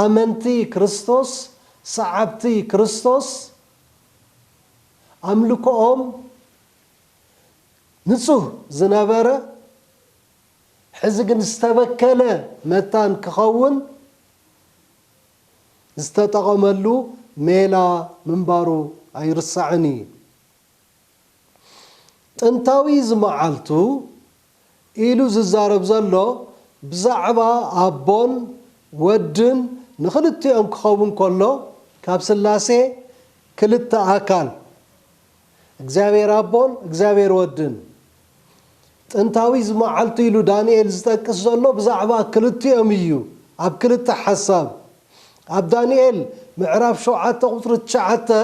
ኣመንቲ ክርስቶስ ሰዓብቲ ክርስቶስ ኣምልኮኦም ንጹህ ዝነበረ ሕዚ ግን ዝተበከለ መታን ክኸውን ዝተጠቐመሉ ሜላ ምንባሩ ኣይርሳዕኒ ጥንታዊ ዝመዓልቱ ኢሉ ዝዛረብ ዘሎ ብዛዕባ ኣቦን ወድን ንኽልቲኦም ክኸውን ከሎ ካብ ስላሴ ክልተ ኣካል እግዚአብሔር ኣቦን እግዚአብሔር ወድን ጥንታዊ ዝመዓልቱ ኢሉ ዳንኤል ዝጠቅስ ዘሎ ብዛዕባ ክልቲኦም እዩ ኣብ ክልተ ሓሳብ ኣብ ዳንኤል ምዕራፍ 7 ቁጥሪ 9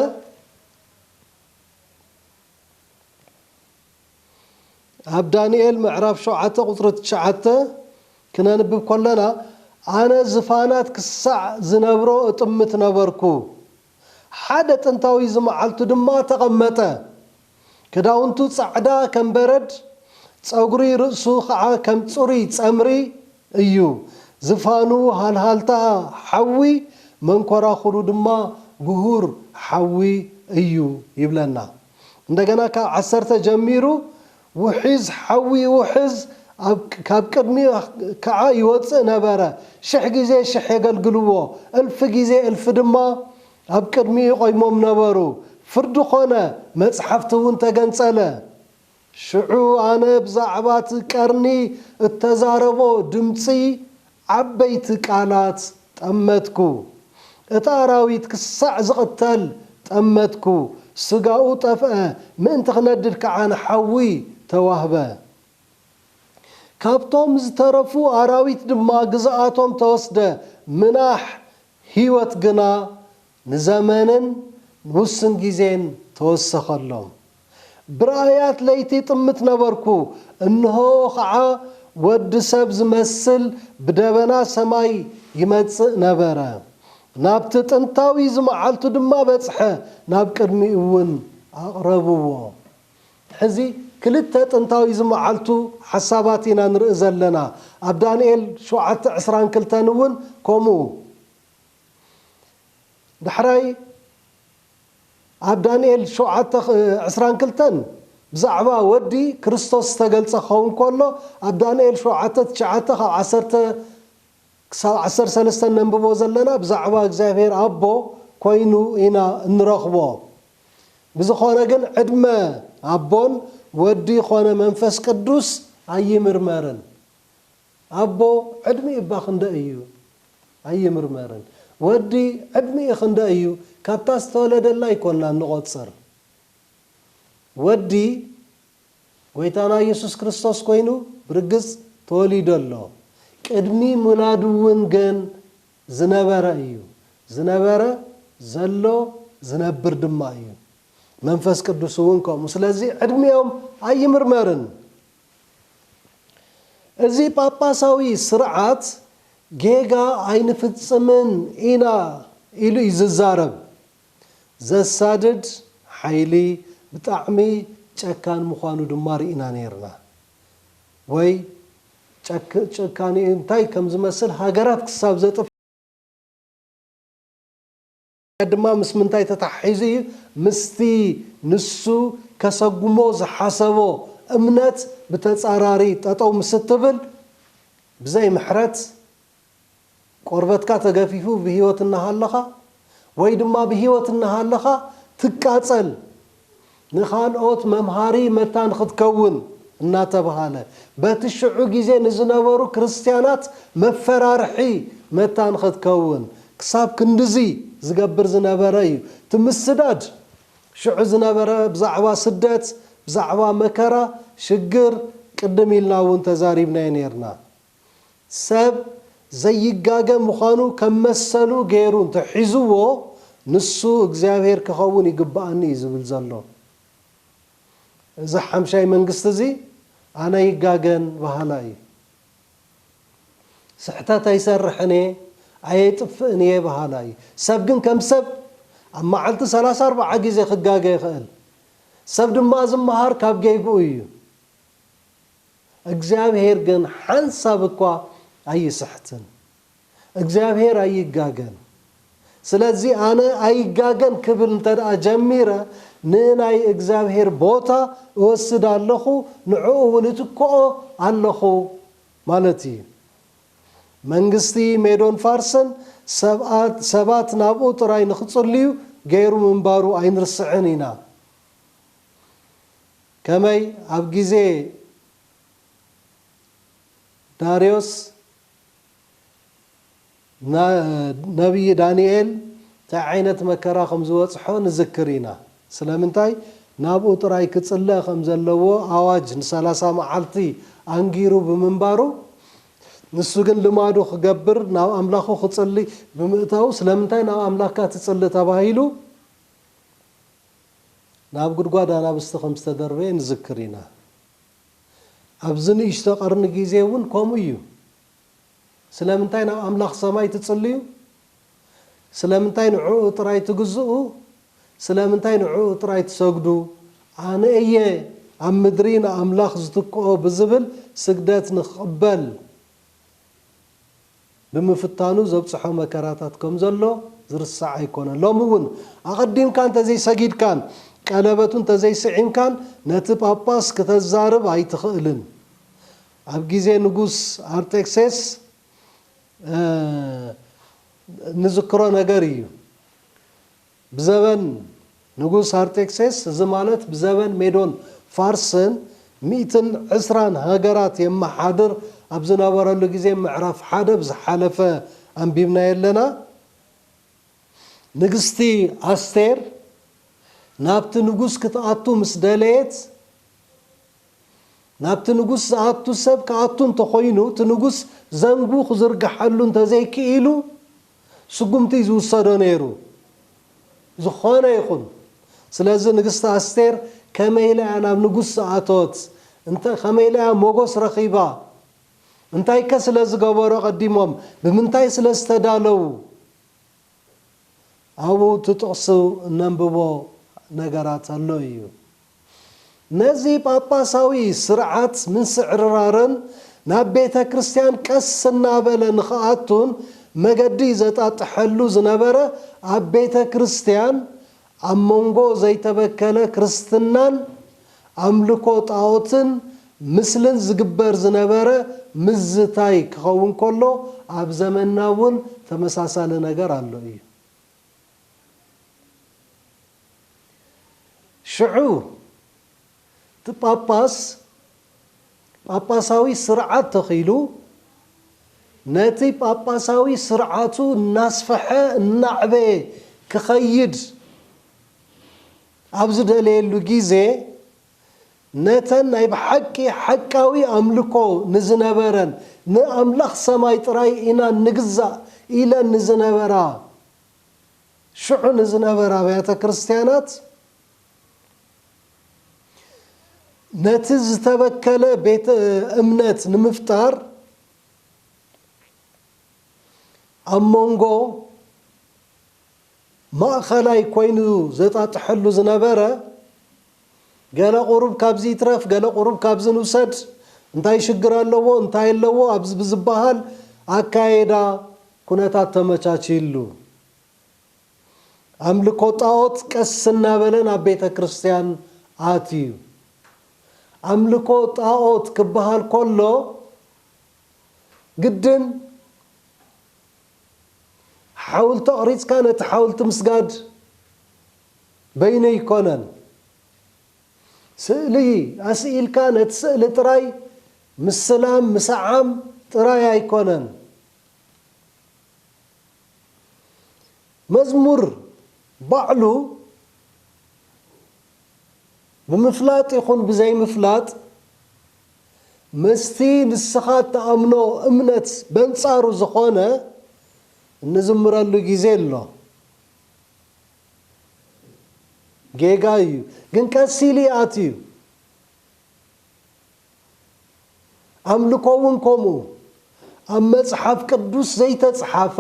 ኣብ ዳንኤል ምዕራፍ 7 ቁጥሪ 9 ክነንብብ ከለና ኣነ ዝፋናት ክሳዕ ዝነብሮ እጥምት ነበርኩ ሓደ ጥንታዊ ዝመዓልቱ ድማ ተቐመጠ ክዳውንቱ ጻዕዳ ከም በረድ ፀጉሪ ርእሱ ከዓ ከም ጽሩይ ጸምሪ እዩ ዝፋኑ ሃልሃልታ ሓዊ መንኮራኹሩ ድማ ብሁር ሓዊ እዩ ይብለና እንደገና ካብ 10 ጀሚሩ ውሕዝ ሓዊ ውሕዝ ካብ ቅድሚ ከዓ ይወፅእ ነበረ 1000 ግዜ 1000 የገልግልዎ 1000 ግዜ 1000 ድማ ኣብ ቅድሚ ቆይሞም ነበሩ ፍርድ ኾነ መጽሓፍቲ እውን ተገንጸለ ሽዑ ኣነ ብዛዕባት ቀርኒ እተዛረቦ ድምፂ ዓበይቲ ቃላት ጠመትኩ እታ ኣራዊት ክሳዕ ዝቕተል ጠመትኩ ስጋኡ ጠፍአ ምእንቲ ክነድድ ከዓ ንሓዊ ተዋህበ ካብቶም ዝተረፉ ኣራዊት ድማ ግዝኣቶም ተወስደ ምናሕ ህይወት ግና ንዘመንን ውስን ጊዜን ተወሰኸሎም ብራእያት ለይቲ ጥምት ነበርኩ እንሆ ከዓ ወዲ ሰብ ዝመስል ብደበና ሰማይ ይመጽእ ነበረ ናብቲ ጥንታዊ ዝመዓልቱ ድማ በጽሐ ናብ ቅድሚ እውን ኣቕረብዎ ሕዚ ክልተ ጥንታዊ ዝመዓልቱ ሓሳባት ኢና ንርኢ ዘለና ኣብ ዳንኤል 7:22 እውን ከምኡ ድሕራይ ኣብ ዳንኤል 7:22 ብዛዕባ ወዲ ክርስቶስ ተገልጸ ኸውን ከሎ ኣብ ዳንኤል 7:9 ካብ 13 ነንብቦ ዘለና ብዛዕባ እግዚአብሔር ኣቦ ኮይኑ ኢና እንረኽቦ ብዝኾነ ግን ዕድመ ኣቦን ወዲ ኾነ መንፈስ ቅዱስ ኣይምርመርን ኣቦ ዕድሚ እባ ክንደ እዩ ኣይምርመርን ወዲ ዕድሚ ክንደ እዩ ካብታ ዝተወለደላ ይኮንና ንቆጽር ወዲ ጎይታና ኢየሱስ ክርስቶስ ኮይኑ ብርግጽ ተወሊደሎ ቅድሚ ሙላዱ እውን ግን ዝነበረ እዩ ዝነበረ ዘሎ ዝነብር ድማ እዩ መንፈስ ቅዱስ እውን ከምኡ ስለዚ ዕድሚኦም ኣይምርመርን እዚ ጳጳሳዊ ስርዓት ጌጋ ኣይንፍጽምን ኢና ኢሉ ይዝዛረብ ዘሳድድ ሓይሊ ብጣዕሚ ጨካን ምዃኑ ድማ ርኢና ነርና ወይ ጨካን እንታይ ከም ዝመስል ሃገራት ክሳብ ዘጥፍ ድማ ምስ ምንታይ ተታሒዙ ምስቲ ንሱ ከሰጉሞ ዝሓሰቦ እምነት ብተጻራሪ ጠጠው ምስትብል ብዘይ ምሕረት ቆርበትካ ተገፊፉ ብህይወት እናሃለኻ ወይ ድማ ብህይወት እናሃለኻ ትቃጸል ንኻልኦት መምሃሪ መታን ክትከውን እናተባሃለ በትሽዑ ጊዜ ንዝነበሩ ክርስቲያናት መፈራርሒ መታን ክትከውን ክሳብ ክንድዚ ዝገብር ዝነበረ እዩ ትምስዳድ ሽዑ ዝነበረ ብዛዕባ ስደት ብዛዕባ መከራ ሽግር ቅድም ኢልና እውን ተዛሪብና ነርና ሰብ ዘይጋገ ምዃኑ ከም መሰሉ ገይሩ እንተሒዝዎ ንሱ እግዚአብሔር ክኸውን ይግባአኒ ዝብል ዘሎ እዚ ሓምሻይ መንግስቲ እዚ ኣነ ይጋገን ባህላ እዩ ስሕተት ኣይሰርሕን ኣይጥፍእን ባህላ እዩ ሰብ ግን ከም ሰብ ኣብ መዓልቲ 34 ጊዜ ክጋገ ይኽእል ሰብ ድማ ዝመሃር ካብ ገይጉ እዩ እግዚአብሔር ግን ሓንሳብ እኳ ኣይስሕትን እግዚአብሔር ኣይጋገን ስለዚ ኣነ ኣይጋገን ክብል እንተደኣ ጀሚረ ንናይ እግዚአብሔር ቦታ እወስድ ኣለኹ ንዕኡ እውን እትክኦ ኣለኹ ማለት እዩ መንግስቲ ሜዶን ፋርስን ሰባት ናብኡ ጥራይ ንኽጽልዩ ገይሩ ምንባሩ ኣይንርስዕን ኢና ከመይ ኣብ ግዜ ዳርዮስ ነቢይ ዳንኤል ታይ ዓይነት መከራ ከም ዝወጽሖ ንዝክር ኢና ስለምንታይ ናብኡ ጥራይ ክጽለ ከም ዘለዎ ኣዋጅ ን30 መዓልቲ አንጊሩ ብምንባሩ ንሱ ግን ልማዱ ክገብር ናብ ኣምላኹ ክጽሊ ብምእታው ስለምንታይ ናብ ኣምላኽካ ትጽሊ ተባሂሉ ናብ ጉድጓድ ኣናብስቲ ከም ዝተደርበየ ንዝክር ኢና ኣብዚ ንእሽቶ ቀርኒ ግዜ እውን ከምኡ እዩ ስለምንታይ ናብ ኣምላኽ ሰማይ ትጽልዩ ስለምንታይ ንዕኡ ጥራይ ትግዝኡ ስለምንታይ ንዕኡ ጥራይ ትሰግዱ ኣነ እየ ኣብ ምድሪ ንኣምላኽ ዝትክኦ ብዝብል ስግደት ንኽቕበል ብምፍታኑ ዘብጽሖ መከራታት ከም ዘሎ ዝርሳዕ ኣይኮነን ሎሚ እውን ኣቐዲምካ እንተዘይሰጊድካን ቀለበቱ እንተዘይስዒምካን ነቲ ጳጳስ ክተዛርብ ኣይትኽእልን ኣብ ግዜ ንጉስ ኣርጤክሴስ ንዝክሮ ነገር እዩ ብዘበን ንጉስ ኣርጤክሴስ እዚ ማለት ብዘበን ሜዶን ፋርስን 120 ሃገራት የመሓድር ኣብ ዝነበረሉ ግዜ ምዕራፍ 1 ብዝሓለፈ ኣንቢብና የለና ንግስቲ ኣስቴር ናብቲ ንጉስ ክትኣቱ ምስ ደለየት ናብቲ ንጉስ ዝኣቱ ሰብ ክኣቱ እንተኾይኑ እቲ ንጉስ ዘንጉ ክዝርግሐሉ እንተዘይክኢሉ ስጉምቲ ዝውሰዶ ነይሩ ዝኾነ ይኹን ስለዚ ንግስቲ ኣስቴር ከመይ ኢላ ናብ ንጉስ ዝኣተወት ከመይ ኢላ ሞጎስ ረኺባ እንታይ ከ ስለ ዝገበሮ ቀዲሞም ብምንታይ ስለ ዝተዳለው ኣብኡ ትጥቕሱ ነንብቦ ነገራት ኣሎ እዩ ነዚ ጳጳሳዊ ስርዓት ምን ስዕርራርን ናብ ቤተ ክርስቲያን ቀስ እናበለ ንኽኣቱን መገዲ ዘጣጥሐሉ ዝነበረ ኣብ ቤተ ክርስቲያን ኣብ መንጎ ዘይተበከለ ክርስትናን ኣምልኮ ጣዖትን ምስልን ዝግበር ዝነበረ ምዝታይ ክኸውን ከሎ ኣብ ዘመንና እውን ተመሳሳሊ ነገር ኣሎ እዩ ሽዑ ጳጳስ ጳጳሳዊ ስርዓት ተኺሉ ነቲ ጳጳሳዊ ስርዓቱ እናስፈሐ እናዕበየ ክኸይድ ኣብ ዝደለየሉ ግዜ ነተን ናይ ብሓቂ ሓቃዊ ኣምልኮ ንዝነበረን ንኣምላኽ ሰማይ ጥራይ ኢና ንግዛእ ኢለን ንዝነበራ ሽዑ ንዝነበራ ኣብያተ ክርስቲያናት ነቲ ዝተበከለ ቤተ እምነት ንምፍጣር ኣብ መንጎ ማእኸላይ ኮይኑ ዘጣጥሐሉ ዝነበረ ገለ ቁሩብ ካብዚ ይትረፍ ገለ ቁሩብ ካብዚ ንውሰድ እንታይ ሽግር ኣለዎ እንታይ ኣለዎ ኣብዚ ብዝበሃል ኣካየዳ ኩነታት ተመቻችሉ ኣምልኮ ጣዖት ቀስ እናበለን ኣብ ቤተ ክርስቲያን ኣትዩ ኣምልኮ ጣዖት ክበሃል ከሎ ግድን ሓውልቲ ኣቕሪፅካ ነቲ ሓውልቲ ምስጋድ በይኑ ይኮነን ስእሊ ኣስኢልካ ነቲ ስእሊ ጥራይ ምስላም ምስዓም ጥራይ ኣይኮነን መዝሙር ባዕሉ ብምፍላጥ ይኹን ብዘይ ምፍላጥ ምስቲ ንስኻ ተኣምኖ እምነት በንጻሩ ዝኾነ እንዝምረሉ ጊዜ ኣሎ ጌጋ እዩ ግን ቀሲሊ ኣትዩ ኣምልኮውን ከምኡ ኣብ መጽሓፍ ቅዱስ ዘይተጽሓፈ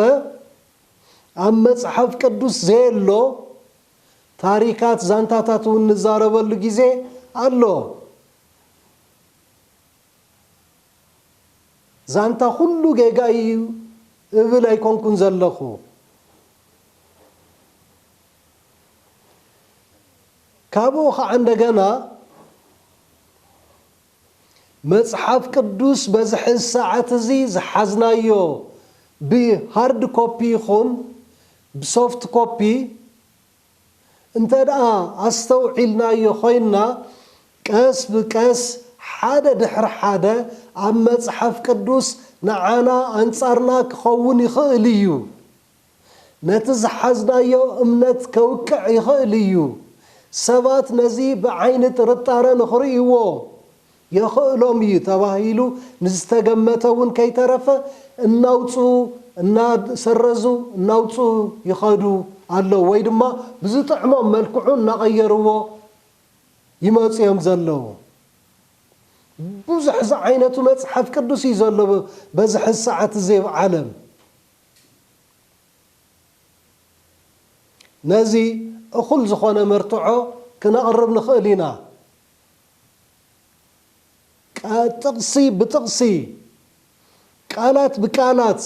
ኣብ መጽሓፍ ቅዱስ ዘየሎ ታሪካት ዛንታታት እውን ንዛረበሉ ጊዜ ኣሎ ዛንታ ሁሉ ጌጋ እዩ እብል ኣይኮንኩን ዘለኹ ካብኡ ከዓ እንደገና መጽሓፍ ቅዱስ በዝሒ ሰዓት እዚ ዝሓዝናዮ بهارد كوبي خون بسوفت كوبي انت دا استوعلنا يخوينا كاس بكاس حدا دحر حدا عم مصحف قدوس نعانا انصارنا كخون يخليو نتزحزنايو امنت كوكع يخليو سبات نزي بعين ترطاره نخريو يخلوم يتباهيلو نستجمتون كي ترفه النوصو الناد سرزو النوصو يخدو الله ويدما بزو طعمه ملكعون نغيروا يمصيهم زلو بزح عينته مصحف قدوس يزلو بزح الساعه زي عالم نزي اخل زخونه مرتعو كنقرب نخلينا تقصي بتقصي قالات بقالات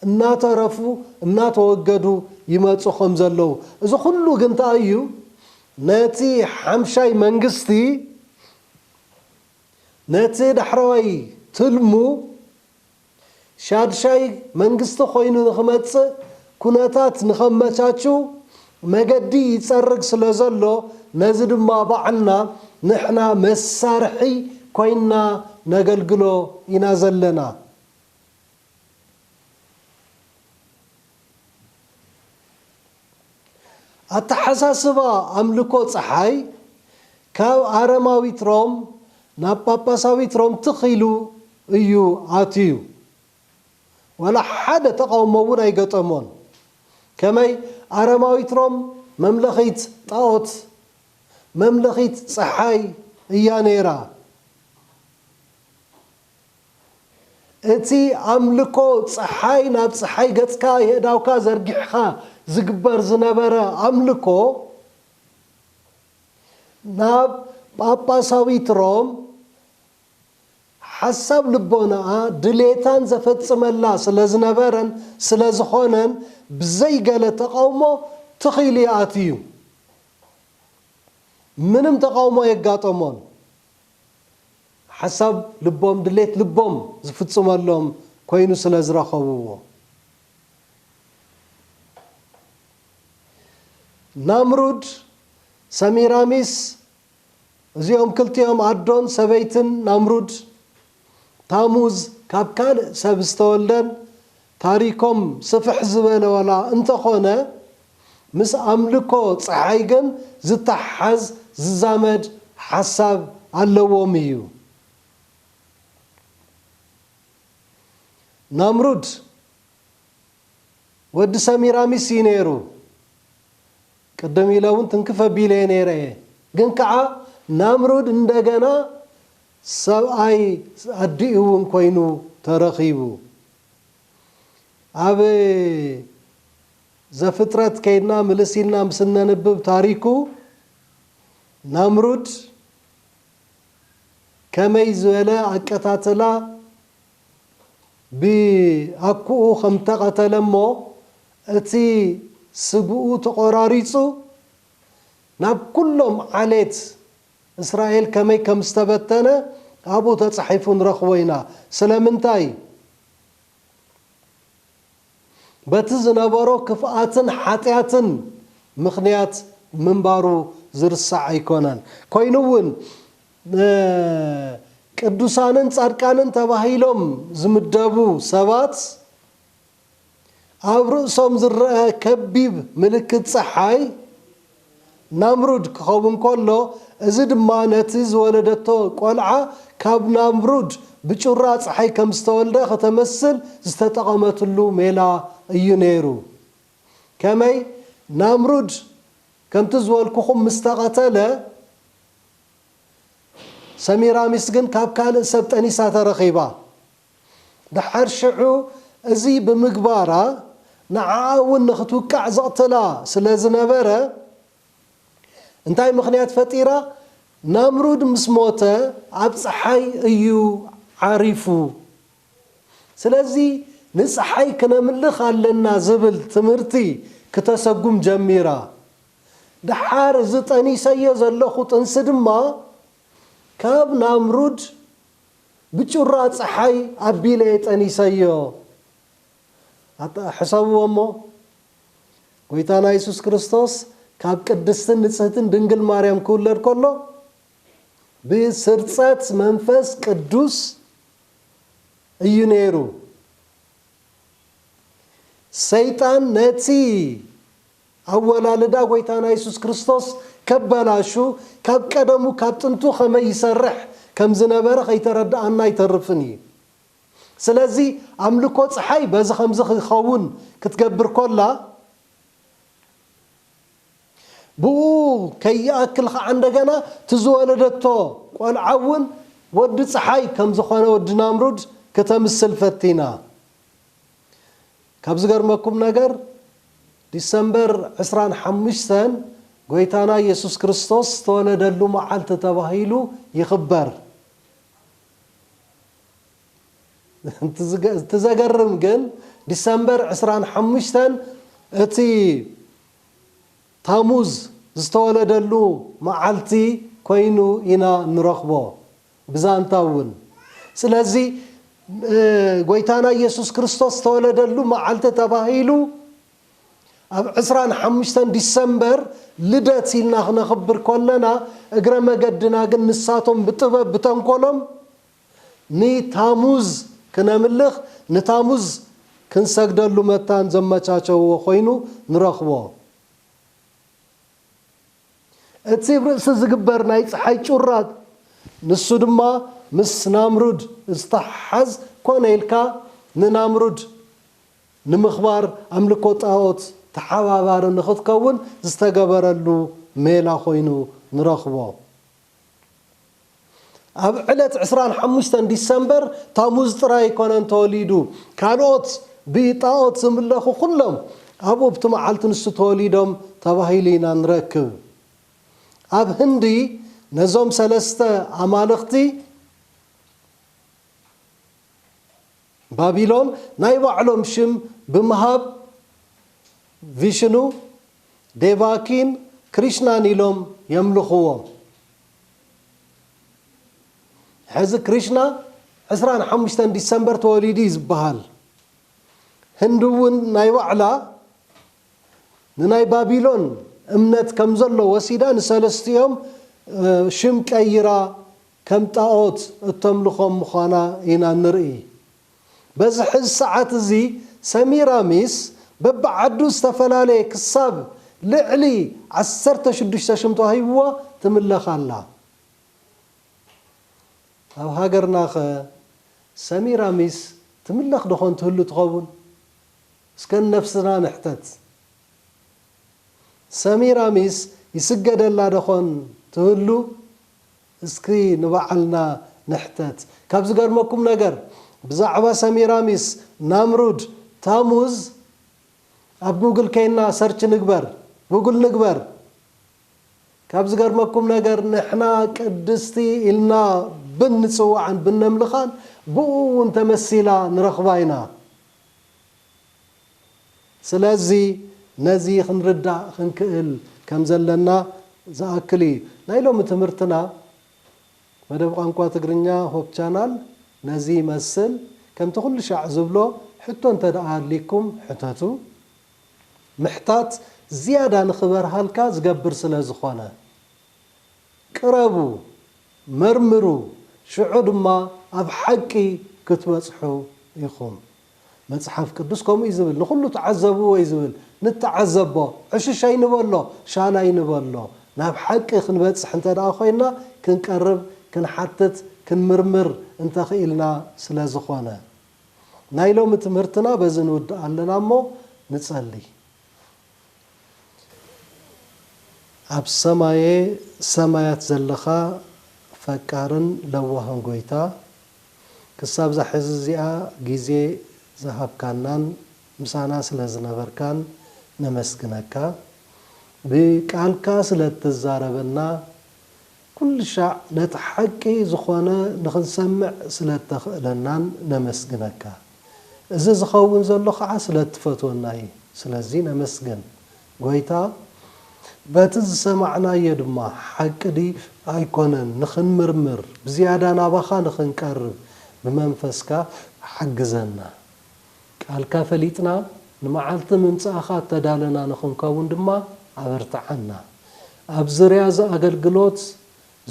እናተረፉ እናተወገዱ ይመጹ ከምዘለው እዚ ሁሉ ግን ታዩ ነቲ ሓምሻይ መንግስቲ ነቲ ዳሕራይ ትልሙ ሻድሻይ መንግስቲ ኮይኑ ንኽመጽእ ኩነታት ንኸመቻቹ መገዲ ይጸርግ ስለዘሎ ነዚ ድማ ባዕልና ንሕና መሳርሒ ኮይና ነገልግሎ ኢና ዘለና التحساسبا أملكو صحاي كاو أرماويت روم ناباباساويت روم تخيلو إيو عاتيو ولا حدا تقاومون أي قطمون كماي أرماويت روم مملخيت طاوت مملخيت صحاي إيانيرا اتي أملكو صحاي ناب صحاي قطكا يهداوكا زرقحخا زقبر زنبرة أملكو ناب باباساويت روم حسب لبونا دليتان زفت سملا سلازنبرن سلازخونن بزي قالة تقاومو تخيلي آتيو منم تقاومو يقاطمون حسب لبوم دليت لبوم زفت سملهم كوينو سلازراخوو نامرود سميراميس زيهم كلتيهم عدون سبيتن نامرود تاموز كابكال سبستولدن تاريكم سفح زبالة ولا انت خونا مس أملكو صحيقن زتحز ززامد حساب اللووميو نامرود ود سميراميس ينيرو قدم يلون تنكفى بيلينيري ግን ከዓ ናምሩድ እንደገና ሰብአይ አዲኡን ኮይኑ ተረኺቡ አብ ዘፍጥረት ከይና ምልሲና ምስነንብብ ታሪኩ ናምሩድ ከመይ ዝበለ አቀታተላ بأكو خمتقة لمو أتي سبؤو تقراريصو ناب كلهم عليت إسرائيل كمي كمستبتنا أبو تصحيفون رخوينا سلامنتاي بتزنا برو كفاءاتن حاتياتن مخنيات منبارو زرسع يكونن كوينون ቅዱሳንን ጻድቃንን ተባሂሎም ዝምደቡ ሰባት ኣብ ርእሶም ዝረአ ከቢብ ምልክት ፀሓይ ናምሩድ ክኸውን ከሎ እዚ ድማ ነቲ ዝወለደቶ ቆልዓ ካብ ናምሩድ ብጭራ ፀሓይ ከም ዝተወልደ ከተመስል ዝተጠቐመትሉ ሜላ እዩ ነይሩ ከመይ ናምሩድ ከምቲ ዝበልኩኹም ምስተቐተለ سميراميس جن كاب كان سبتني ساترخيبا دحر شعو أزي بمقبارة نعاون نختوكع زقتلا سلازنبرة انتاي مخنيات فتيرة نامرود مسموته عبصحي ايو عارفو سلازي نصحي كنا ملخ لنا زبل تمرتي كتسقم جميرة دحر زتني سيز اللخو تنسدما كاب نامرود بچرات صحي أبيلة أنيسيو حسابه أمه قويتانا يسوس كريستوس كاب قدستن نصحتن دنجل مريم كله بسرصات منفس قدوس ينيرو سيطان نتي أولا لدا قويتانا يسوس كريستوس كبلاشو كاب قدمو كاب تنتو خما يسرح كم زنبرخ يترد أنا يترفني سلازي أملكو صحي بز خمزخ يخون كتقبر كله بو كي أكل عندنا تزولدتو قال عون ود صحي كم زخانة ود نامرود كتمثل فتينا كابزغر مكم نجر ديسمبر 25 قويتانا يسوس كريستوس تولد له معلت تباهيلو يخبر تزغرم جن ديسمبر 25 اتي تاموز زتولد له معلتي كوينو إنا نرخبو بزانتاون سلازي قويتانا يسوس كريستوس تولد له معلت تباهيلو 25 ديسمبر لدت لنا نخبر كلنا اقرا مقدنا قن نساتهم بطبب بتنقلهم ني تاموز كنا ملخ نتاموز كن سجدلو متان زمچاچو وخوينو نرخبو اتسيب رأس زقبر ناي صحي چورات نسو دما مس نامرود استحز كون إلكا ننامرود نمخبار أملكو طاوت تحوابار نخذ كون زستقبر له ميلا خوينو نرخبو أب علت 25 ديسمبر تاموز تراي كونن توليدو كانوت بيطاوت زملخو كلهم أبو بتمعلت نسو توليدهم تباهيلينا نركب أب هندي نزوم سلسته عمالختي بابيلون نايو علوم شم بمهاب فيشنو ديفاكين كريشنا نيلوم يملخوهم حز كريشنا 25 ديسمبر توليدي زبهال هندوون نايو على ناي بابيلون امنت كمزلو وسيدا نسالستيهم شم كايرا كم طاوت التملخهم مخانا إنا نرئي بس حز ساعات زي سميراميس ببعدو استفلالي كساب لعلي 16 شمتو هيوا تملخ الله أو هاجرنا سميراميس تملخ دخون تهلو تغون سكن نفسنا نحتت سميراميس يسجد الله دخون تهلو اسكري نبعلنا نحتت كابز قرمكم نجر بزعبا سميراميس نامرود تاموز اب جوجل كينا سيرش نقبر جوجل نقبر كابز قرمكم نجر نحنا قدستي إلنا بنسوا عن بنملخان بو انت مسيلا نرخباينا سلازي نزي خنردع خنكئل كم زلنا زاكلي نايلو متمرتنا مدب قنقوا تقرنيا هوب چانال نزي مسل كم تقول شع زبلو حتى انت دعال لكم حتاتو محتات زيادة نخبر هالكا زقبر سلازخوانا قربو مرمرو شعود ما اب حقي كتبصحو يخوم مصحف قدسكم يزبل نخلو تعذبوا ويزبل نتعذبوا عش شي نبلو شالاي نبلو ناب حقي خنبصح انت دا خوينا كنقرب كنحتت كنمرمر انت خيلنا سلازخوانا نايلو متمرتنا بزن ود علنا مو نصلي اب سمايات زلخا فكارن لوهن غويتا كساب زحز زيا غيزي ذهب كانان مسانا سلازنبركان نمسكنكا بقالكا سلتزاربنا كل شيء نتحقي زخونه نخنسمع سلتخلنان نمسكنكا اذا زخون زلو خا سلتفتوناي سلازي نمسكن غويتا باتز سمعنا يدما حق دي ايكونن نخن مرمر بزياده نابخا نخن قرب بمنفسكا حجزنا ቃልካ ፈሊጥና ንመዓልቲ ምምጻእኻ ተዳለና ንኽንከውን ድማ ኣበርትዓና ኣብ ዝርያ ኣገልግሎት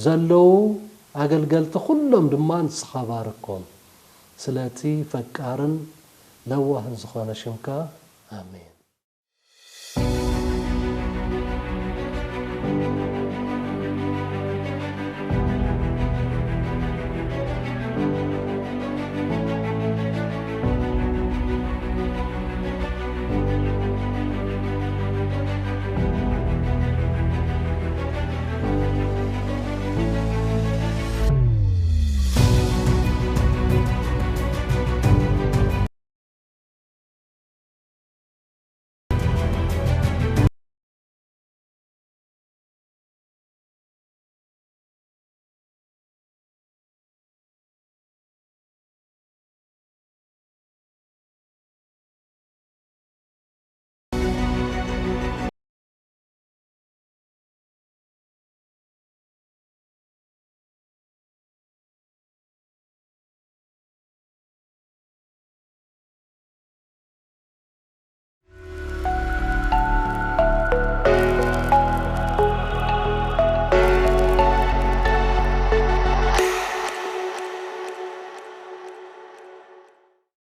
ዘለው ኣገልገልቲ ኩሎም ድማ ንስኻ ባርኮም ስለቲ ፈቃርን ለዋህን ዝኾነ ሽምካ ኣሜን